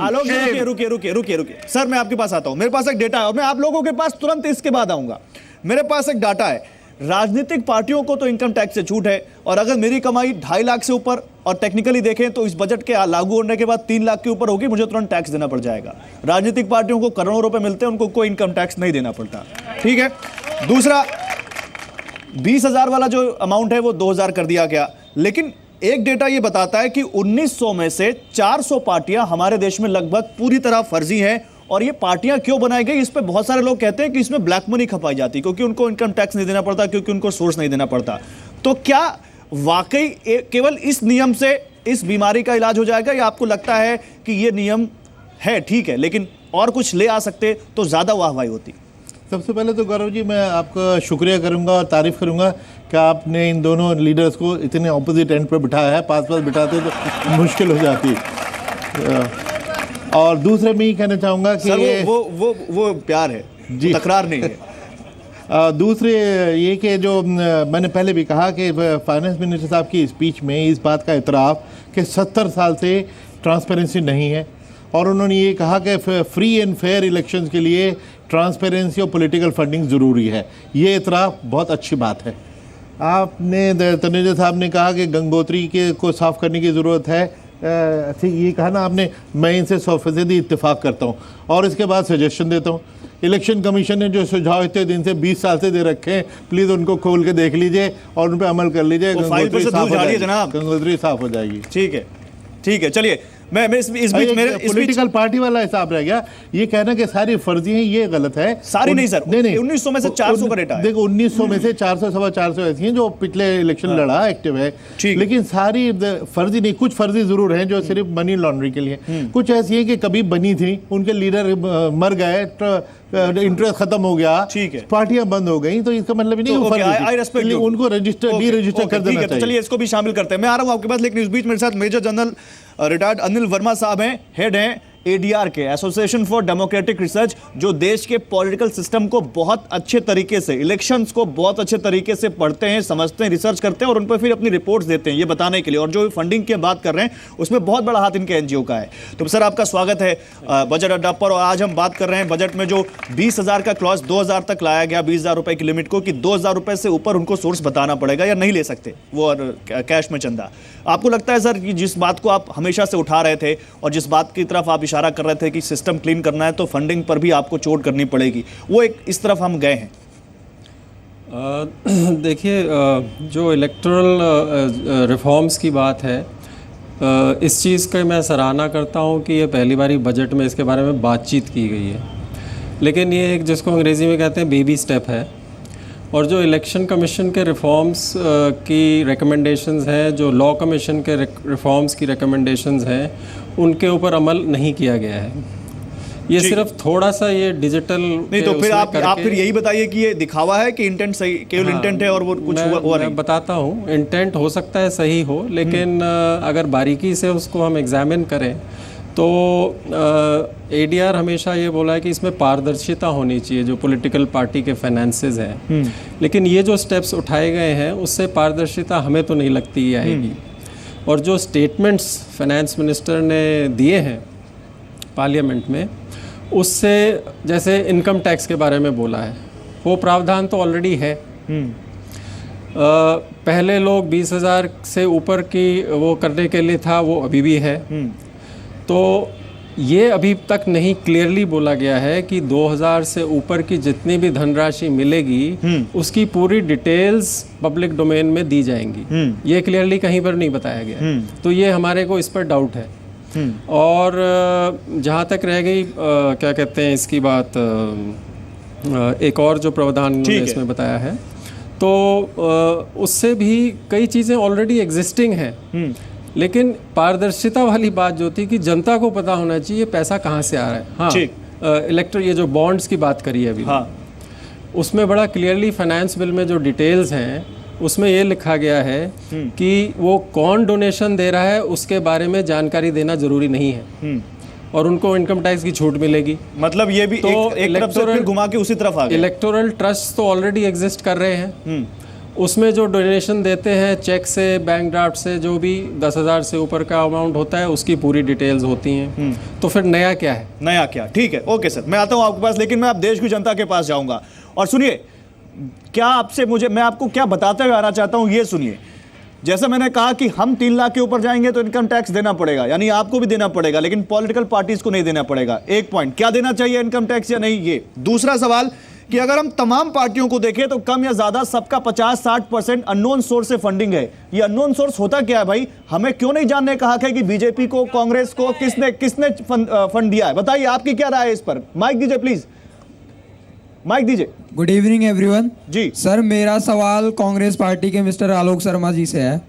आलोक जी, रुकिए। सर, मैं आपके पास आता हूं, मेरे पास एक डेटा है और मैं आप लोगों के पास तुरंत इसके बाद आऊंगा। मेरे पास एक डाटा है, राजनीतिक पार्टियों को तो इनकम टैक्स से छूट है, और अगर मेरी कमाई 2.5 लाख से ऊपर, और टेक्निकली देखें तो इस बजट के लागू होने के बाद 3 लाख के ऊपर होगी, मुझे तुरंत टैक्स देना पड़ जाएगा। राजनीतिक पार्टियों को करोड़ों रुपए मिलते हैं, उनको कोई इनकम टैक्स नहीं देना पड़ता, ठीक है। दूसरा, 20,000 वाला जो अमाउंट है वो 2,000 कर दिया गया। लेकिन एक डेटा ये बताता है कि 1900 में से 400 पार्टियां हमारे देश में लगभग पूरी तरह फर्जी हैं। और ये पार्टियां क्यों बनाई गई, इस पे बहुत सारे लोग कहते हैं कि इसमें ब्लैक मनी खपाई जाती है, क्योंकि उनको इनकम टैक्स नहीं देना पड़ता, क्योंकि उनको सोर्स नहीं देना पड़ता। तो क्या वाकई केवल इस नियम से इस बीमारी का इलाज हो जाएगा, या आपको लगता है कि ये नियम है ठीक है, लेकिन और कुछ ले आ सकते तो ज्यादा वाहवाही होती? सबसे पहले तो गौरव जी, मैं आपका शुक्रिया करूंगा और तारीफ करूंगा कि आपने इन दोनों लीडर्स को इतने ऑपोजिट एंड पर बिठाया है। पास बिठाते तो मुश्किल हो जाती। और दूसरे में ही कहना चाहूँगा कि सर, वो प्यार है जी, तकरार नहीं है। दूसरे ये कि जो मैंने पहले भी कहा कि फाइनेंस मिनिस्टर साहब की स्पीच में इस बात का इतराफ़ कि 70 साल से ट्रांसपेरेंसी नहीं है, और उन्होंने ये कहा कि फ्री एंड फेयर इलेक्शंस के लिए ट्रांसपेरेंसी और पॉलिटिकल फंडिंग ज़रूरी है। ये इतराफ़ बहुत अच्छी बात है। आपने तनेजा साहब ने कहा कि गंगोत्री के को साफ़ करने की ज़रूरत है, ये कहा ना आपने, मैं इनसे 100% इत्तेफाक करता हूँ। और इसके बाद सजेशन देता हूँ, इलेक्शन कमीशन ने जो सुझाव इतने दिन से 20 साल से दे रखे हैं, प्लीज़ उनको खोल के देख लीजिए और उन पर अमल कर लीजिए। गंगोत्री साफ हो जाएगी। ठीक है, चलिए। मैं इस बीच मेरे पॉलिटिकल पार्टी वाला हिसाब रह गया। ये कहना कि सारी फर्जी हैं, ये गलत है। सारी नहीं सर, नहीं 1900 में से 400 का डेटा है। देखो 1900 में से 400 सवा 400 ऐसी हैं जो पिछले इलेक्शन लड़ा, एक्टिव है, लेकिन सारी फर्जी नहीं। कुछ फर्जी जरूर हैं जो सिर्फ मनी लॉन्ड्रिंग के लिए, कुछ ऐसी है कि कभी बनी थी, उनके लीडर मर गए, इंटरेस्ट खत्म हो गया, ठीक है, पार्टियां बंद हो गई, तो इसका मतलब नहीं उनको रजिस्टर डी रजिस्टर कर देना चाहिए। चलिए इसको भी शामिल करते हैं। मैं आ रहा हूं आपके पास, लेकिन इस बीच मेरे साथ major general retired Anil Verma साहब हैं, हेड हैं ADR के, एसोसिएशन फॉर डेमोक्रेटिक रिसर्च, जो देश के पॉलिटिकल सिस्टम को बहुत अच्छे तरीके से, इलेक्शंस को बहुत अच्छे तरीके से पढ़ते हैं, समझते हैं, रिसर्च करते हैं और उन पर फिर अपनी रिपोर्ट्स देते हैं ये बताने के लिए। और जो फंडिंग की बात कर रहे हैं उसमें बहुत बड़ा हाथ इनके NGO का है। तो सर, आपका स्वागत है बजट अड्डा पर। और आज हम बात कर रहे हैं बजट में जो 20,000 का क्लॉज 2,000 तक लाया गया, 20,000 रुपए की लिमिट को, कि 2,000 रुपए से ऊपर उनको सोर्स बताना पड़ेगा या नहीं ले सकते वो कैश में चंदा। आपको लगता है सर कि जिस बात को आप हमेशा से उठा रहे थे और जिस बात की तरफ आप इशारा कर रहे थे कि सिस्टम क्लीन करना है, तो फंडिंग पर भी आपको चोट करनी पड़ेगी, वो एक इस तरफ हम गए हैं? देखिए, जो इलेक्टोरल रिफॉर्म्स की बात है, इस चीज़ का मैं सराहना करता हूं कि ये पहली बारी बजट में इसके बारे में बातचीत की गई है। लेकिन ये एक, जिसको अंग्रेज़ी में कहते हैं, बेबी स्टेप है। और जो इलेक्शन कमीशन के रिफॉर्म्स की रिकमेंडेशंस हैं, जो लॉ कमीशन के रिफॉर्म्स की रिकमेंडेशंस हैं, उनके ऊपर अमल नहीं किया गया है। ये सिर्फ थोड़ा सा ये डिजिटल नहीं, तो फिर आप फिर यही बताइए कि ये दिखावा है कि इंटेंट सही, केवल इंटेंट है और वो कुछ हुआ नहीं। मैं बताता हूँ, इंटेंट हो सकता है सही हो, लेकिन अगर बारीकी से उसको हम एग्जामिन करें तो एडीआर हमेशा ये बोला है कि इसमें पारदर्शिता होनी चाहिए जो पॉलिटिकल पार्टी के फाइनेंसेस हैं। लेकिन ये जो स्टेप्स उठाए गए हैं उससे पारदर्शिता हमें तो नहीं लगती आएगी। और जो स्टेटमेंट्स फाइनेंस मिनिस्टर ने दिए हैं पार्लियामेंट में, उससे जैसे इनकम टैक्स के बारे में बोला है, वो प्रावधान तो ऑलरेडी है। पहले लोग 20,000 से ऊपर की वो करने के लिए था, वो अभी भी है। तो ये अभी तक नहीं क्लियरली बोला गया है कि 2,000 से ऊपर की जितनी भी धनराशि मिलेगी उसकी पूरी डिटेल्स पब्लिक डोमेन में दी जाएंगी। ये क्लियरली कहीं पर नहीं बताया गया। तो ये हमारे को इस पर डाउट है। और जहाँ तक रह गई क्या कहते हैं इसकी बात, एक और जो प्रावधान उन्होंने इसमें बताया है, तो उससे भी कई चीज़ें ऑलरेडी एग्जिस्टिंग हैं। लेकिन पारदर्शिता वाली बात जो थी कि जनता को पता होना चाहिए पैसा कहाँ से आ रहा है। हाँ, इलेक्ट्रो ये जो बॉन्ड्स की बात करी है अभी, उसमें बड़ा क्लियरली फाइनेंस बिल में जो डिटेल्स हैं उसमें ये लिखा गया है कि वो कौन डोनेशन दे रहा है उसके बारे में जानकारी देना जरूरी नहीं है और उनको इनकम टैक्स की छूट मिलेगी। मतलब ये भी तो एक तरफ से फिर घुमा के उसी तरफ आ गया। इलेक्टोरल ट्रस्ट तो ऑलरेडी एग्जिस्ट कर रहे हैं। उसमें जो डोनेशन देते हैं चेक से, बैंक ड्राफ्ट से, जो भी 10,000 से ऊपर का अमाउंट होता है उसकी पूरी डिटेल्स होती हैं। तो फिर नया क्या है? नया क्या? ठीक है, ओके सर, मैं आता हूँ आपके पास, लेकिन मैं अब देश की जनता के पास जाऊंगा। और सुनिए, क्या आपसे मैं आपको क्या बताते हुए आना चाहता हूँ, ये सुनिए। जैसे मैंने कहा कि हम 3 लाख के ऊपर जाएंगे तो इनकम टैक्स देना पड़ेगा, यानी आपको भी देना पड़ेगा, लेकिन पॉलिटिकल पार्टीज को नहीं देना पड़ेगा। एक पॉइंट, क्या देना चाहिए इनकम टैक्स या नहीं, ये। दूसरा सवाल कि अगर हम तमाम पार्टियों को देखें तो कम या ज्यादा सबका 50-60% अननोन सोर्स से फंडिंग है। ये अननोन सोर्स होता क्या है भाई? हमें क्यों नहीं जानने का हक है कि बीजेपी को, कांग्रेस को किसने फंड दिया है? बताइए, आपकी क्या राय है इस पर? माइक दीजिए प्लीज, माइक दीजिए। Good evening everyone. जी सर, मेरा सवाल कांग्रेस पार्टी के मिस्टर आलोक शर्मा जी से है।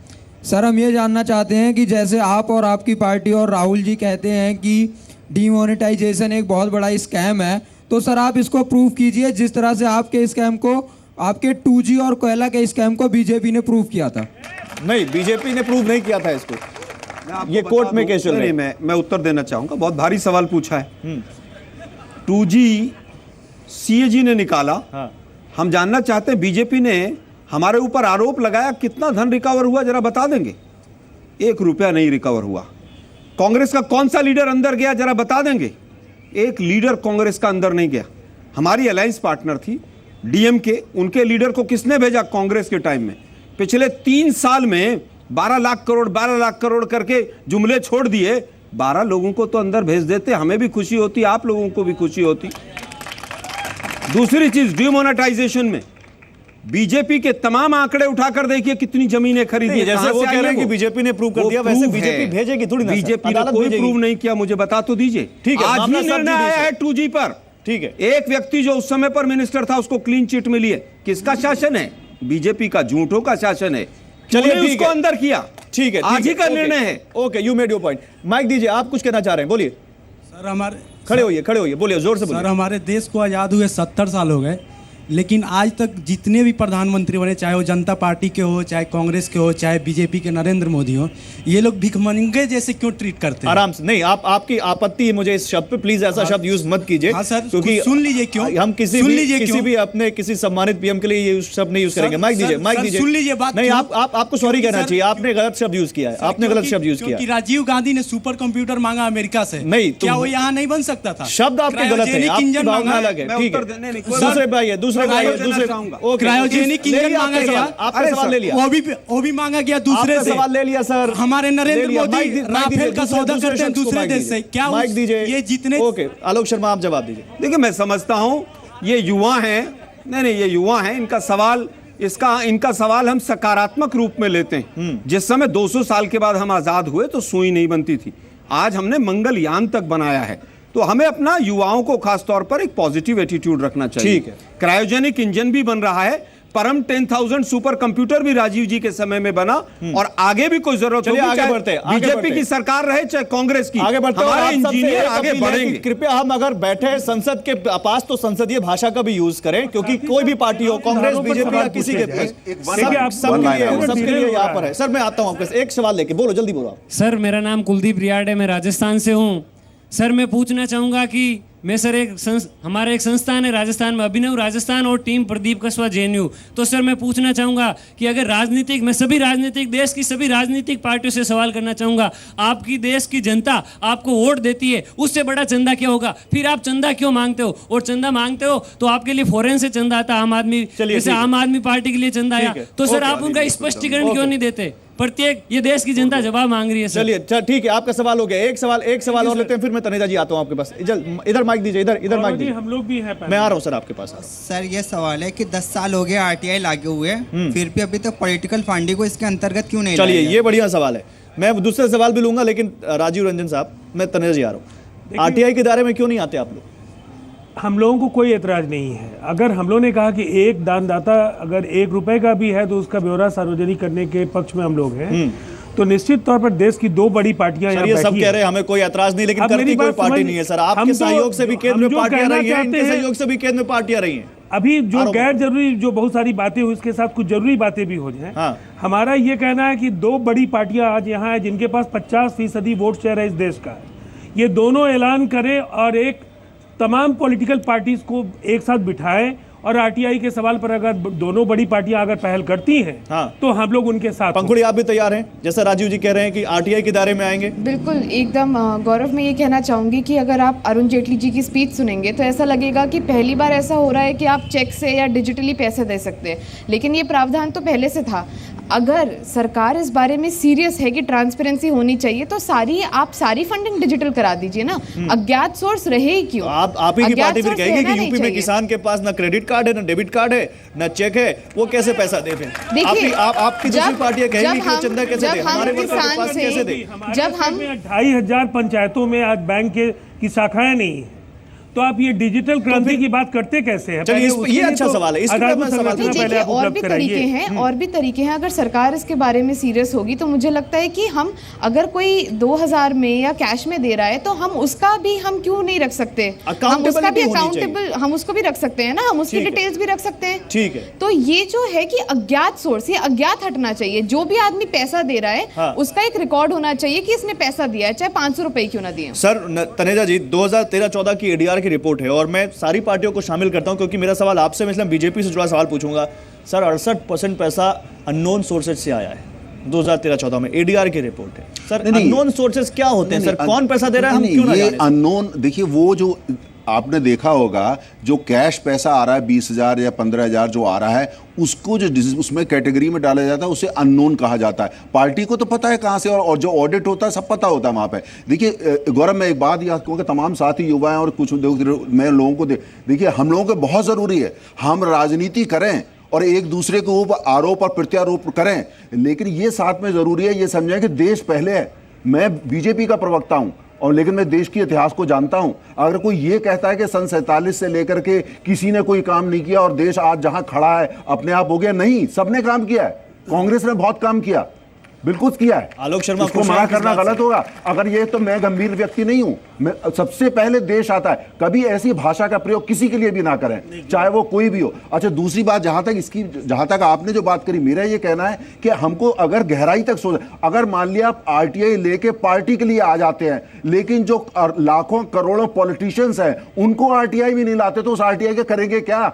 सर, हम ये जानना चाहते हैं कि जैसे आप और आपकी पार्टी और राहुल जी कहते हैं कि डीमोनेटाइजेशन एक बहुत बड़ा स्कैम है, तो सर आप इसको प्रूव कीजिए जिस तरह से आपके स्कैम को, आपके 2G और कोयला के स्कैम को बीजेपी ने प्रूव किया था। नहीं, बीजेपी ने प्रूव नहीं किया था इसको, ये कोर्ट में केस चल रहा है। मैं उत्तर देना चाहूंगा, बहुत भारी सवाल पूछा है। 2G CAG ने निकाला। हम जानना चाहते हैं बीजेपी ने हमारे ऊपर आरोप लगाया, कितना धन रिकवर हुआ जरा बता देंगे? 1 रुपया नहीं रिकवर हुआ। कांग्रेस का कौन सा लीडर अंदर गया जरा बता देंगे? एक लीडर कांग्रेस का अंदर नहीं गया। हमारी अलायंस पार्टनर थी DMK, उनके लीडर को किसने भेजा कांग्रेस के टाइम में? पिछले 3 साल में 12 लाख करोड़ करके जुमले छोड़ दिए। 12 लोगों को तो अंदर भेज देते, हमें भी खुशी होती, आप लोगों को भी खुशी होती। दूसरी चीज, डिमोनेटाइजेशन में बीजेपी के तमाम आंकड़े उठाकर देखिए कितनी जमीनें खरीदी। जैसे वो कह रहे हैं कि बीजेपी ने प्रूव कर दिया, वैसे बीजेपी भेजेगी थोड़ी ना। बीजेपी ने कोई प्रूव नहीं किया, मुझे बता तो दीजिए। ठीक है, आज ही निर्णय आया है 2G पर। ठीक है, एक व्यक्ति जो उस समय पर मिनिस्टर था उसको क्लीन चिट मिली है। किसका शासन है? बीजेपी का, झूठों का शासन है। चलिए उसको अंदर किया। ठीक है, आज ही का निर्णय है। Okay, you made your point. Mic दीजिए, आप कुछ कहना चाह रहे हैं, बोलिए। सर, हमारे खड़े होइए, बोलिए, जोर से बोलिए। सर, हमारे देश को आज़ाद हुए 70 साल हो गए, लेकिन आज तक जितने भी प्रधानमंत्री बने, चाहे वो जनता पार्टी के हो, चाहे कांग्रेस के हो, चाहे बीजेपी के नरेंद्र मोदी हो, ये लोग भिखमंगे जैसे क्यों ट्रीट करते हैं? आराम से। नहीं, आपकी आपत्ति है मुझे इस शब्द पे, प्लीज ऐसा शब्द यूज मत कीजिए। हाँ सर, क्योंकि सुन लीजिए क्यों, हम किसी भी अपने किसी सम्मानित PM के लिए ये शब्द नहीं यूज करेंगे। माइक दीजिए, माइक दीजिए। सुन लीजिए बात। नहीं, आपको सॉरी कहना चाहिए, आपने गलत शब्द यूज किया है, आपने गलत शब्द यूज किया। राजीव गांधी ने सुपर कंप्यूटर मांगा अमेरिका से, नहीं, क्या वो यहाँ नहीं बन सकता था? शब्द आपके गलत है, आपकी भावना अलग है। ठीक है, दूसरे भाई है, दूसरे क्रायोजेनिक इंजन मांगा गया, आपने सवाल ले लिया। वो भी मांगा गया दूसरे से। सवाल ले लिया सर। हमारे नरेंद्र मोदी राफेल का सौदा करते हैं दूसरे देश से, क्या माइक दीजिए? ये जितने। ओके, आलोक शर्मा आप जवाब दीजिए। देखिए, मैं समझता हूं ये युवा हैं, नहीं ये युवा हैं, इनका सवाल हम सकारात्मक रूप में लेते हैं। जिस समय 200 साल के बाद हम आजाद हुए तो सुई नहीं बनती थी, आज हमने मंगलयान तक बनाया है, तो हमें अपना युवाओं को खास तौर पर एक पॉजिटिव एटीट्यूड रखना चाहिए। ठीक है, क्रायोजेनिक इंजन भी बन रहा है, परम 10,000 सुपर कंप्यूटर भी राजीव जी के समय में बना, और आगे भी कोई जरूरत होगी, आगे बढ़ते हैं, बीजेपी की सरकार रहे चाहे कांग्रेस की, आगे बढ़ते हैं। हमारे आप सबसे इंजीनियर एक आगे अपील है कि बढ़ेंगे। कृपया हम अगर बैठे हैं संसद के पास तो संसदीय भाषा का भी यूज करें, क्योंकि कोई भी पार्टी हो, कांग्रेस, बीजेपी या किसी के सबके लिए यहाँ पर है। सर मैं आता हूँ आपके, एक सवाल लेके बोलो, जल्दी बोलो। सर मेरा नाम कुलदीप रियाड है, मैं राजस्थान से हूँ। सर मैं पूछना चाहूँगा कि मैं सर हमारा एक संस्थान है राजस्थान में, अभिनव राजस्थान और टीम प्रदीप कस्बा JNU। तो सर मैं पूछना चाहूँगा कि अगर मैं सभी राजनीतिक देश की सभी राजनीतिक पार्टियों से सवाल करना चाहूँगा, आपकी देश की जनता आपको वोट देती है, उससे बड़ा चंदा क्या होगा? फिर आप चंदा क्यों मांगते हो? और चंदा मांगते हो तो आपके लिए फॉरेन से चंदा आता, आम आदमी, जैसे आम आदमी पार्टी के लिए चंदा आया, तो सर आप उनका स्पष्टीकरण क्यों नहीं देते? प्रत्येक ये देश की जनता जवाब मांग रही है। चलिए ठीक है, आपका सवाल हो गया। एक सवाल और लेते हैं, फिर मैं तनेजा जी आता हूं आपके पास। इधर माइक दीजिए, इधर माइक दीजिए। हम लोग भी हैं, मैं आ रहा हूं सर आपके पास। सर ये सवाल है कि 10 साल हो गए RTI लागू हुए, फिर भी अभी तक पॉलिटिकल फंडिंग को इसके अंतर्गत क्यों नहीं? चलिए ये बढ़िया सवाल है, मैं दूसरे सवाल भी लूंगा, लेकिन राजीव रंजन साहब, मैं तनेजा जी आ रहा हूँ। RTI के दायरे में क्यों नहीं आते आप लोग? हम लोगों को कोई एतराज नहीं है। अगर हम लोगों ने कहा कि एक दानदाता अगर 1 रुपए का भी है तो उसका ब्यौरा सार्वजनिक करने के पक्ष में हम लोग हैं, तो निश्चित तौर पर देश की 2 बड़ी पार्टियां यहाँ बैठी हैं। सब कह रहे हैं हमें कोई एतराज नहीं, लेकिन करती कोई पार्टी नहीं है सर। आपके सहयोग से भी केंद्र में पार्टियां रही हैं, इनके सहयोग से भी केंद्र में पार्टियां रही हैं। अभी जो गैर जरूरी जो बहुत सारी बातें हुई, उसके साथ कुछ जरूरी बातें भी हो जाएं। हाँ। हमारा ये कहना है कि 2 बड़ी पार्टियां आज यहाँ है जिनके पास 50% वोट शेयर है इस देश का। ये दोनों ऐलान करें और एक तमाम पॉलिटिकल पार्टीज को एक साथ बिठाएं, और RTI के सवाल पर अगर दोनों बड़ी पार्टियां अगर पहल करती हैं, तो हम लोग उनके साथ। पंखुड़ी आप भी तैयार हैं, जैसा राजीव जी कह रहे हैं कि RTI के दायरे में आएंगे? बिल्कुल एकदम गौरव, मैं ये कहना चाहूँगी कि अगर आप अरुण जेटली जी की स्पीच सुनेंगे तो ऐसा लगेगा कि पहली बार ऐसा हो रहा है कि आप चेक से या डिजिटली पैसे दे सकते हैं, लेकिन ये प्रावधान तो पहले से था। अगर सरकार इस बारे में सीरियस है कि ट्रांसपेरेंसी होनी चाहिए तो आप सारी फंडिंग डिजिटल करा दीजिए ना। अज्ञात सोर्स रहे ही क्यों? आप ही की पार्टी फिर कहेगी कि यूपी में किसान के पास ना क्रेडिट कार्ड है, ना डेबिट कार्ड है, ना चेक है, वो कैसे पैसा दे? देखिए आपकी दूसरी पार्टियां कहेगी कि चंदा कैसे दे, हमारे किसान से कैसे दे? जब हम 2,500 पंचायतों में आज बैंक की शाखाएं नहीं है, तो आप ये डिजिटल क्रांति की बात करते कैसे हैं? चलिए ये अच्छा सवाल है, इसके बाद सवाल देखिए और भी तरीके हैं। अगर सरकार इसके बारे में सीरियस होगी तो मुझे लगता है कि हम अगर कोई 2,000 में या कैश में दे रहा है तो हम उसका भी हम क्यों नहीं रख सकते? हम उसका भी अकाउंटेबल, हम उसको भी रख सकते हैं ना, हम उसकी डिटेल्स भी रख सकते हैं। ठीक है। तो ये जो है कि अज्ञात सोर्स, ये अज्ञात हटना चाहिए। जो भी आदमी पैसा दे रहा है उसका एक रिकॉर्ड होना चाहिए कि इसने पैसा दिया है, चाहे 500 रुपए क्यों ना दिए। सर तनेजा जी, 2013-14 की ADR रिपोर्ट है, और मैं सारी पार्टियों को शामिल करता हूं क्योंकि मेरा सवाल आपसे, मैं इसलिए बीजेपी से जुड़ा सवाल पूछूंगा। सर 68% पैसा अननोन सोर्सेज से आया है 2013-14 में, ADR की रिपोर्ट है। सर अननोन सोर्सेज क्या होते हैं? सर कौन पैसा दे रहा है, हम क्यों ना जाने? अननोन, देखिए वो जो आपने देखा होगा जो कैश पैसा आ रहा है 20,000 या 15,000 जो आ रहा है, उसको जो उसमें कैटेगरी में डाला जाता है उसे अननोन कहा जाता है। पार्टी को तो पता है कहाँ से, और जो ऑडिट होता है सब पता होता है वहाँ पे। देखिए गौरव, मैं एक बात याद करूँ कि तमाम साथी युवा हैं और कुछ मैं लोगों को देखिए, हम लोगों को बहुत ज़रूरी है हम राजनीति करें और एक दूसरे के ऊपर आरोप और प्रत्यारोप करें, लेकिन ये साथ में ज़रूरी है ये समझें कि देश पहले है। मैं बीजेपी का प्रवक्ता हूँ और लेकिन मैं देश के इतिहास को जानता हूं। अगर कोई ये कहता है कि सन 47 से लेकर के किसी ने कोई काम नहीं किया और देश आज जहां खड़ा है अपने आप हो गया, नहीं, सबने काम किया है। कांग्रेस ने बहुत काम किया, बिल्कुल किया है। आलोक शर्मा इसको मना करना गलत होगा। अगर ये तो मैं गंभीर व्यक्ति नहीं हूं, मैं सबसे पहले देश आता है। कभी ऐसी भाषा का प्रयोग किसी के लिए भी ना करें, चाहे वो कोई भी हो। अच्छा, दूसरी बात, जहां तक आपने जो बात करी, मेरा ये कहना है कि हमको अगर गहराई तक सोच, अगर मान लिया आप RTI लेके पार्टी के लिए आ जाते हैं, लेकिन जो लाखों करोड़ों पॉलिटिशियंस हैं उनको RTI भी नहीं लाते, तो उस RTI के करेंगे क्या?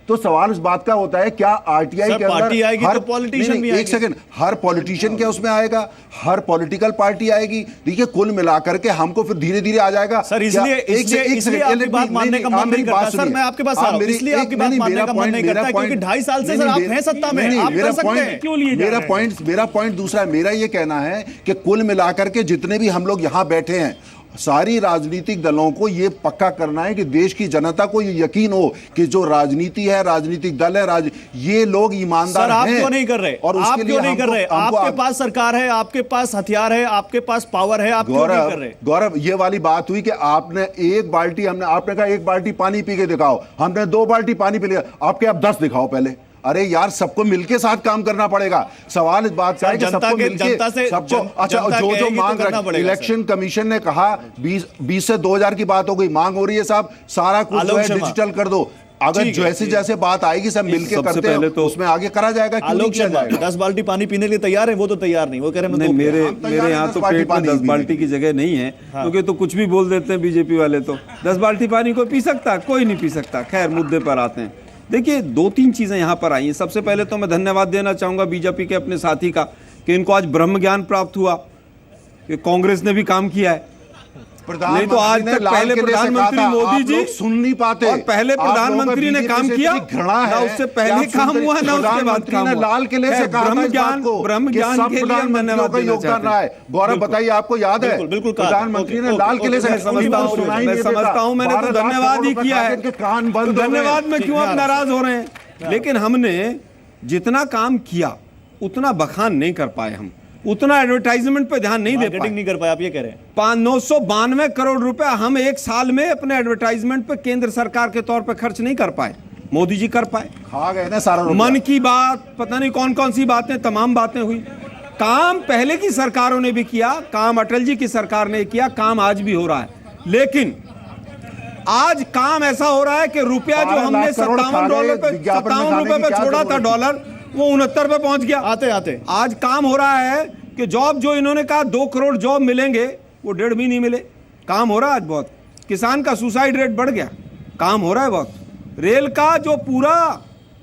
तो सवाल इस बात का होता है, क्या RTI के अंदर हर पॉलिटिशियन भी, एक सेकंड, हर पॉलिटिशियन क्या उसमें आएगा? हर पॉलिटिकल पार्टी आएगी? देखिए कुल मिलाकर के हमको फिर धीरे धीरे आ जाएगा। सर इसलिए आपकी बात मानने का मन नहीं करता। सर मैं आपके पास आ रहा हूं, इसलिए आपकी बात मानने का मन नहीं करता क्योंकि 2.5 साल से सर आप हैं सत्ता में, आप कर सकते हैं। क्यों लिए जा रहे हैं? मेरा पॉइंट दूसरा है। मेरा ये कहना है कि कुल मिलाकर के जितने भी हम लोग यहां बैठे हैं, सारी राजनीतिक दलों को यह पक्का करना है कि देश की जनता को ये यकीन हो कि जो राजनीति है, राजनीतिक दल है, ये लोग ईमानदार हैं। आप क्यों नहीं कर रहे? और आप क्यों नहीं कर रहे? आपके पास सरकार है, आपके पास हथियार है, आपके पास पावर है, आप क्यों नहीं कर रहे? गौरव, ये वाली बात हुई कि आपने एक बाल्टी, आपने कहा एक बाल्टी पानी पी के दिखाओ, हमने 2 बाल्टी पानी पी लिया, आपके आप 10 दिखाओ पहले। अरे यार, सबको मिलके साथ काम करना पड़ेगा। सवाल इस बात का है कि सबको मिलके सबको अच्छा जो मांग रहे, इलेक्शन कमीशन ने कहा 20 से 2000 की बात हो गई, मांग हो रही है साहब सारा कुछ जो है डिजिटल कर दो। अगर जैसे जैसे बात आएगी सब मिलके करते हैं तो उसमें आगे करा जाएगा। आलोक शर्मा 10 बाल्टी पानी पीने के लिए तैयार है, वो तो तैयार नहीं, वो कह रहे हैं मेरे यहाँ तो पेट में 10 बाल्टी की जगह नहीं है, क्योंकि तो कुछ भी बोल देते हैं बीजेपी वाले। तो 10 बाल्टी पानी कोई पी सकता, कोई नहीं पी सकता। खैर, मुद्दे पर आते हैं। देखिए, 2-3 चीजें यहाँ पर आई हैं। सबसे पहले तो मैं धन्यवाद देना चाहूंगा बीजेपी के अपने साथी का कि इनको आज ब्रह्म ज्ञान प्राप्त हुआ कि कांग्रेस ने भी काम किया है। नहीं तो आज तक पहले प्रधानमंत्री मोदी जी सुन नहीं पाते, और पहले प्रधानमंत्री ने काम किया ना, उससे पहले काम हुआ ना उसके बाद काम हुआ। लाल किले से ब्रह्म ज्ञान के लिए धन्यवाद योगदान रहा है। गौरव बताइए, आपको याद है प्रधानमंत्री ने लाल किले से मैं समझता हूँ, मैंने तो धन्यवाद ही किया है। धन्यवाद में क्यों आप नाराज हो रहे हैं? लेकिन हमने जितना काम किया उतना बखान नहीं कर पाए, हम उतना एडवर्टाइजमेंट पे ध्यान नहीं दे पाए, नहीं कर पाए। आप ये कह रहे हैं 992 करोड़ रुपए हम एक साल में अपने एडवर्टाइजमेंट पे केंद्र सरकार के तौर पे खर्च नहीं कर पाए, मोदी जी कर पाए। खा गए ना सारा। मन की बात, पता नहीं कौन कौन सी बातें, तमाम बातें हुई। काम पहले की सरकारों ने भी किया, काम अटल जी की सरकार ने किया, काम आज भी हो रहा है। लेकिन आज काम ऐसा हो रहा है कि रुपया जो हमने 57 रुपए पे छोड़ा था डॉलर, वो 69 पे पहुंच गया। आते आते आज काम हो रहा है कि जॉब जो इन्होंने कहा 2 करोड़ जॉब मिलेंगे, वो 1.5 भी नहीं मिले। काम हो रहा है आज बहुत। किसान का सुसाइड रेट बढ़ गया, काम हो रहा है बहुत। रेल का जो पूरा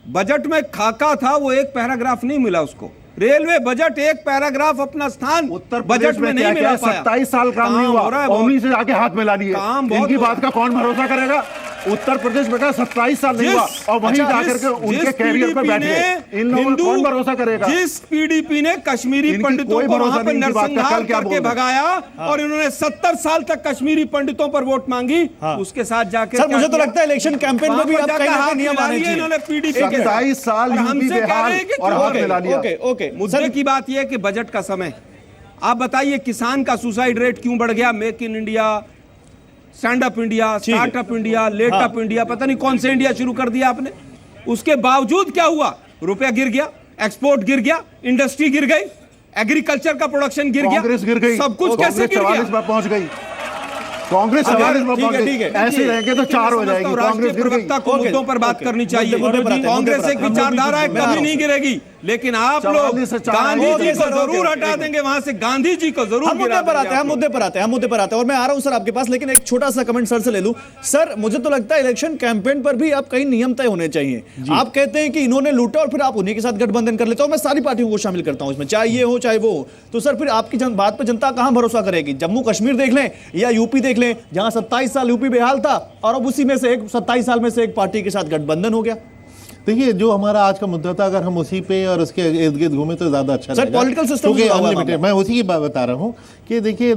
बजट में खाका था, वो एक पैराग्राफ नहीं मिला उसको। रेलवे बजट एक पैराग्राफ अपना स्थान उत्तर बजट में नहीं मिला पाया। 27 साल काम नहीं हुआ, कौमी से जाके हाथ मिला दिए। इनकी बात का कौन भरोसा करेगा? उत्तर प्रदेश में 27 साल नहीं हुआ और वहीं जाकर के उनके कैरियर पर बैठ गए। इन लोगों को कौन भरोसा करेगा? जिस पीडीपी ने कश्मीरी पंडितों को वहां पर नरसंहार करके भगाया और इन्होंने 70 साल तक कश्मीरी पंडितों पर वोट मांगी, उसके साथ जाकर सर मुझे तो लगता है इलेक्शन कैंपेन में भी आप कहीं ना कहीं नियम आने चाहिए। इन्होंने पीडीपी के 27 साल हमसे कह रहे हैं कि और हाथ मिला लिया। ओके, मुद्दे की बात यह है कि बजट का समय, आप बताइए किसान का सुसाइड रेट क्यों बढ़ गया? Make in India, stand up India, startup India, let up India, पता नहीं कौन से इंडिया शुरू कर दिया आपने। उसके बावजूद क्या हुआ? रुपया गिर गया, एक्सपोर्ट गिर गया, इंडस्ट्री गिर गई, एग्रीकल्चर का प्रोडक्शन गिर गया, कांग्रेस गिर गई, सब कुछ कैसे गिर गया? 44 पर पहुंच गई कांग्रेस। 44 पर पहुंच गई। ऐसे रहेंगे तो 4 हो जाएगी। कांग्रेस प्रवक्ता को मुद्दों पर बात करनी चाहिए। कांग्रेस एक विचारधारा है, कभी नहीं गिरेगी। लेकिन आप लोग गांधी जी को जरूर हटा देंगे वहां से, गांधी जी को जरूर। हम मुद्दे पर आते हैं, हम मुद्दे पर आते हैं और मैं आ रहा हूं सर आपके पास। लेकिन एक छोटा सा कमेंट सर से ले लूं। सर मुझे तो लगता है इलेक्शन कैंपेन पर भी आप कई नियम तय होने चाहिए। आप कहते हैं कि इन्होंने लूटा और फिर आप उन्हीं के साथ गठबंधन कर लेते हो। मैं सारी पार्टियों को शामिल करता हूं इसमें, चाहे ये हो चाहे वो हो। तो सर फिर आपकी बात पर जनता कहां भरोसा करेगी? जम्मू कश्मीर देख लें या यूपी देख लें, जहां 27 साल यूपी बेहाल था और अब उसी में से 27 साल में से एक पार्टी के साथ गठबंधन हो गया। देखिए, जो हमारा आज का मुद्दा था, अगर हम उसी पे और उसके इर्द गिर्द घूमे तो ज्यादा अच्छा सर पॉलिटिकल सिस्टम अनलिमिटेड। मैं उसी की बात बता रहा हूँ कि देखिए,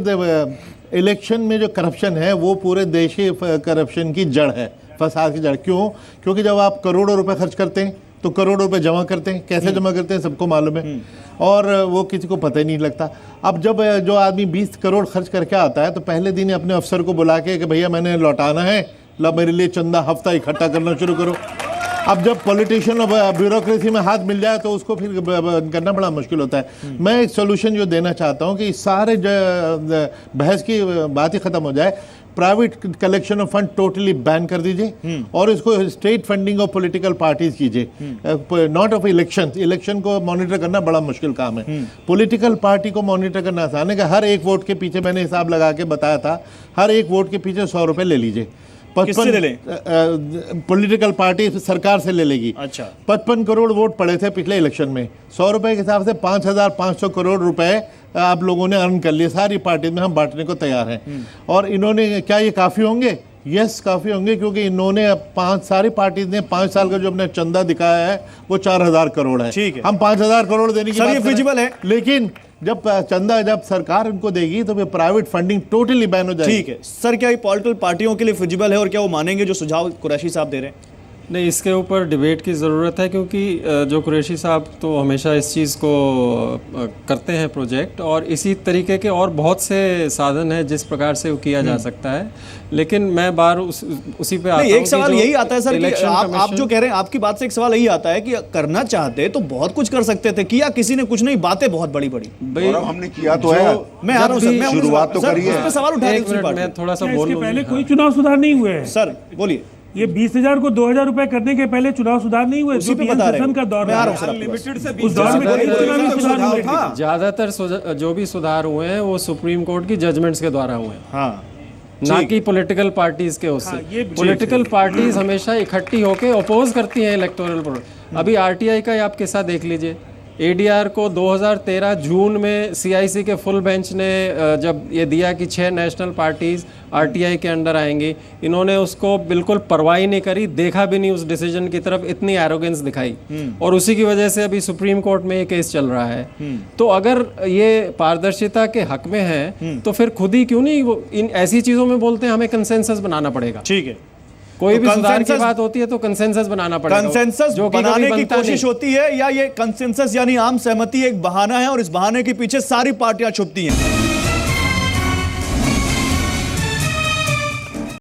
इलेक्शन में जो करप्शन है वो पूरे देश के करप्शन की जड़ है, फसाद की जड़। क्यों? क्योंकि जब आप करोड़ों रुपए खर्च करते हैं तो करोड़ों रुपए जमा करते हैं, कैसे जमा करते हैं सबको मालूम है, और वो किसी को पता ही नहीं लगता। अब जब जो आदमी 20 करोड़ खर्च करके आता है तो पहले दिन अपने अफसर को बुला के कि भैया मैंने लौटाना है, ला मेरे लिए चंदा हफ्ता इकट्ठा करना शुरू करो। अब जब पॉलिटिशियन और ब्यूरोक्रेसी में हाथ मिल जाए तो उसको फिर करना बड़ा मुश्किल होता है। मैं एक सोल्यूशन जो देना चाहता हूँ कि सारे बहस की बात ही खत्म हो जाए, private collection of fund totally ban कर दीजिए और इसको state funding of political parties कीजिए, नॉट ऑफ इलेक्शन। इलेक्शन को मॉनिटर करना बड़ा मुश्किल काम है, पॉलिटिकल पार्टी को मॉनिटर करना आसान है। कि हर एक वोट के पीछे, मैंने हिसाब लगा के बताया था, हर एक वोट के पीछे 100 रुपए ले लीजिए। 55 पॉलिटिकल पार्टी सरकार से ले लेगी। अच्छा, 55 करोड़ वोट पड़े थे पिछले इलेक्शन में, 100 रुपए के हिसाब से 5500 करोड़ रुपए आप लोगों ने अर्न कर लिए। सारी पार्टी में हम बांटने को तैयार हैं। और इन्होंने, क्या ये काफ़ी होंगे? यस, काफ़ी होंगे, क्योंकि इन्होंने सारी पार्टी ने 5 साल का जो अपने चंदा दिखाया है वो 4000 करोड़ है। ठीक है, हम 5000 करोड़ देने की बात फिजिबल है, लेकिन जब चंदा जब सरकार उनको देगी तो फिर प्राइवेट फंडिंग टोटली बैन हो जाएगी। ठीक है सर, क्या ये पॉलिटिकल पार्टियों के लिए फिजिबल है और क्या वो मानेंगे जो सुझाव कुरैशी साहब दे रहे हैं? नहीं, इसके ऊपर डिबेट की ज़रूरत है, क्योंकि जो कुरैशी साहब तो हमेशा इस चीज़ को करते हैं प्रोजेक्ट, और इसी तरीके के और बहुत से साधन हैं जिस प्रकार से वो किया जा सकता है। लेकिन मैं बार उसी पे आता हूं। एक सवाल यही आता है सर कि आप जो कह रहे हैं, आपकी बात से एक सवाल यही आता है कि करना चाहते तो बहुत कुछ कर सकते थे, किया किसी ने कुछ नहीं, बातें बहुत बड़ी बड़ी हमने किया तो है। मैं आ रहा हूं सर, मैं शुरुआत तो करी है। सवाल उठा एक मिनट मैं थोड़ा सा बोल लूं। पहले कोई चुनाव सुधार नहीं हुए हैं सर, बोलिए। ये 20,000 को 2,000 रुपए करने के पहले चुनाव सुधार नहीं हुए। उसी पे बता रहे हैं। का दौर मैं आ रहा हूं सर, उस दौर में कोई चुनावी सुधार हुए थे। ज़्यादातर जो भी सुधार हुए हैं वो सुप्रीम कोर्ट की जजमेंट्स के द्वारा हुए हैं, हाँ, ना कि पॉलिटिकल पार्टीज के उससे। पॉलिटिकल पार्टीज हमेशा इकट्ठी होकर अपोज करती हैं इलेक्टोरल। अभी आरटीआई का आप किस्सा देख लीजिए। एडीआर को 2013 जून में सीआईसी के फुल बेंच ने जब ये दिया कि 6 नेशनल पार्टीज आरटीआई के अंडर आएंगी, इन्होंने उसको बिल्कुल परवाही नहीं करी, देखा भी नहीं उस डिसीजन की तरफ, इतनी एरोगेंस दिखाई, और उसी की वजह से अभी सुप्रीम कोर्ट में ये केस चल रहा है। तो अगर ये पारदर्शिता के हक में है तो फिर खुद ही क्यों नहीं वो इन ऐसी चीजों में बोलते हैं हमें कंसेंसस बनाना पड़ेगा। ठीक है, कोई तो भी सुधार की बात होती है तो कंसेंसस बनाना पड़ेगा। कंसेंसस बनाने की कोशिश होती है, या ये कंसेंसस यानी आम सहमति एक बहाना है और इस बहाने के पीछे सारी पार्टियां छुपती हैं?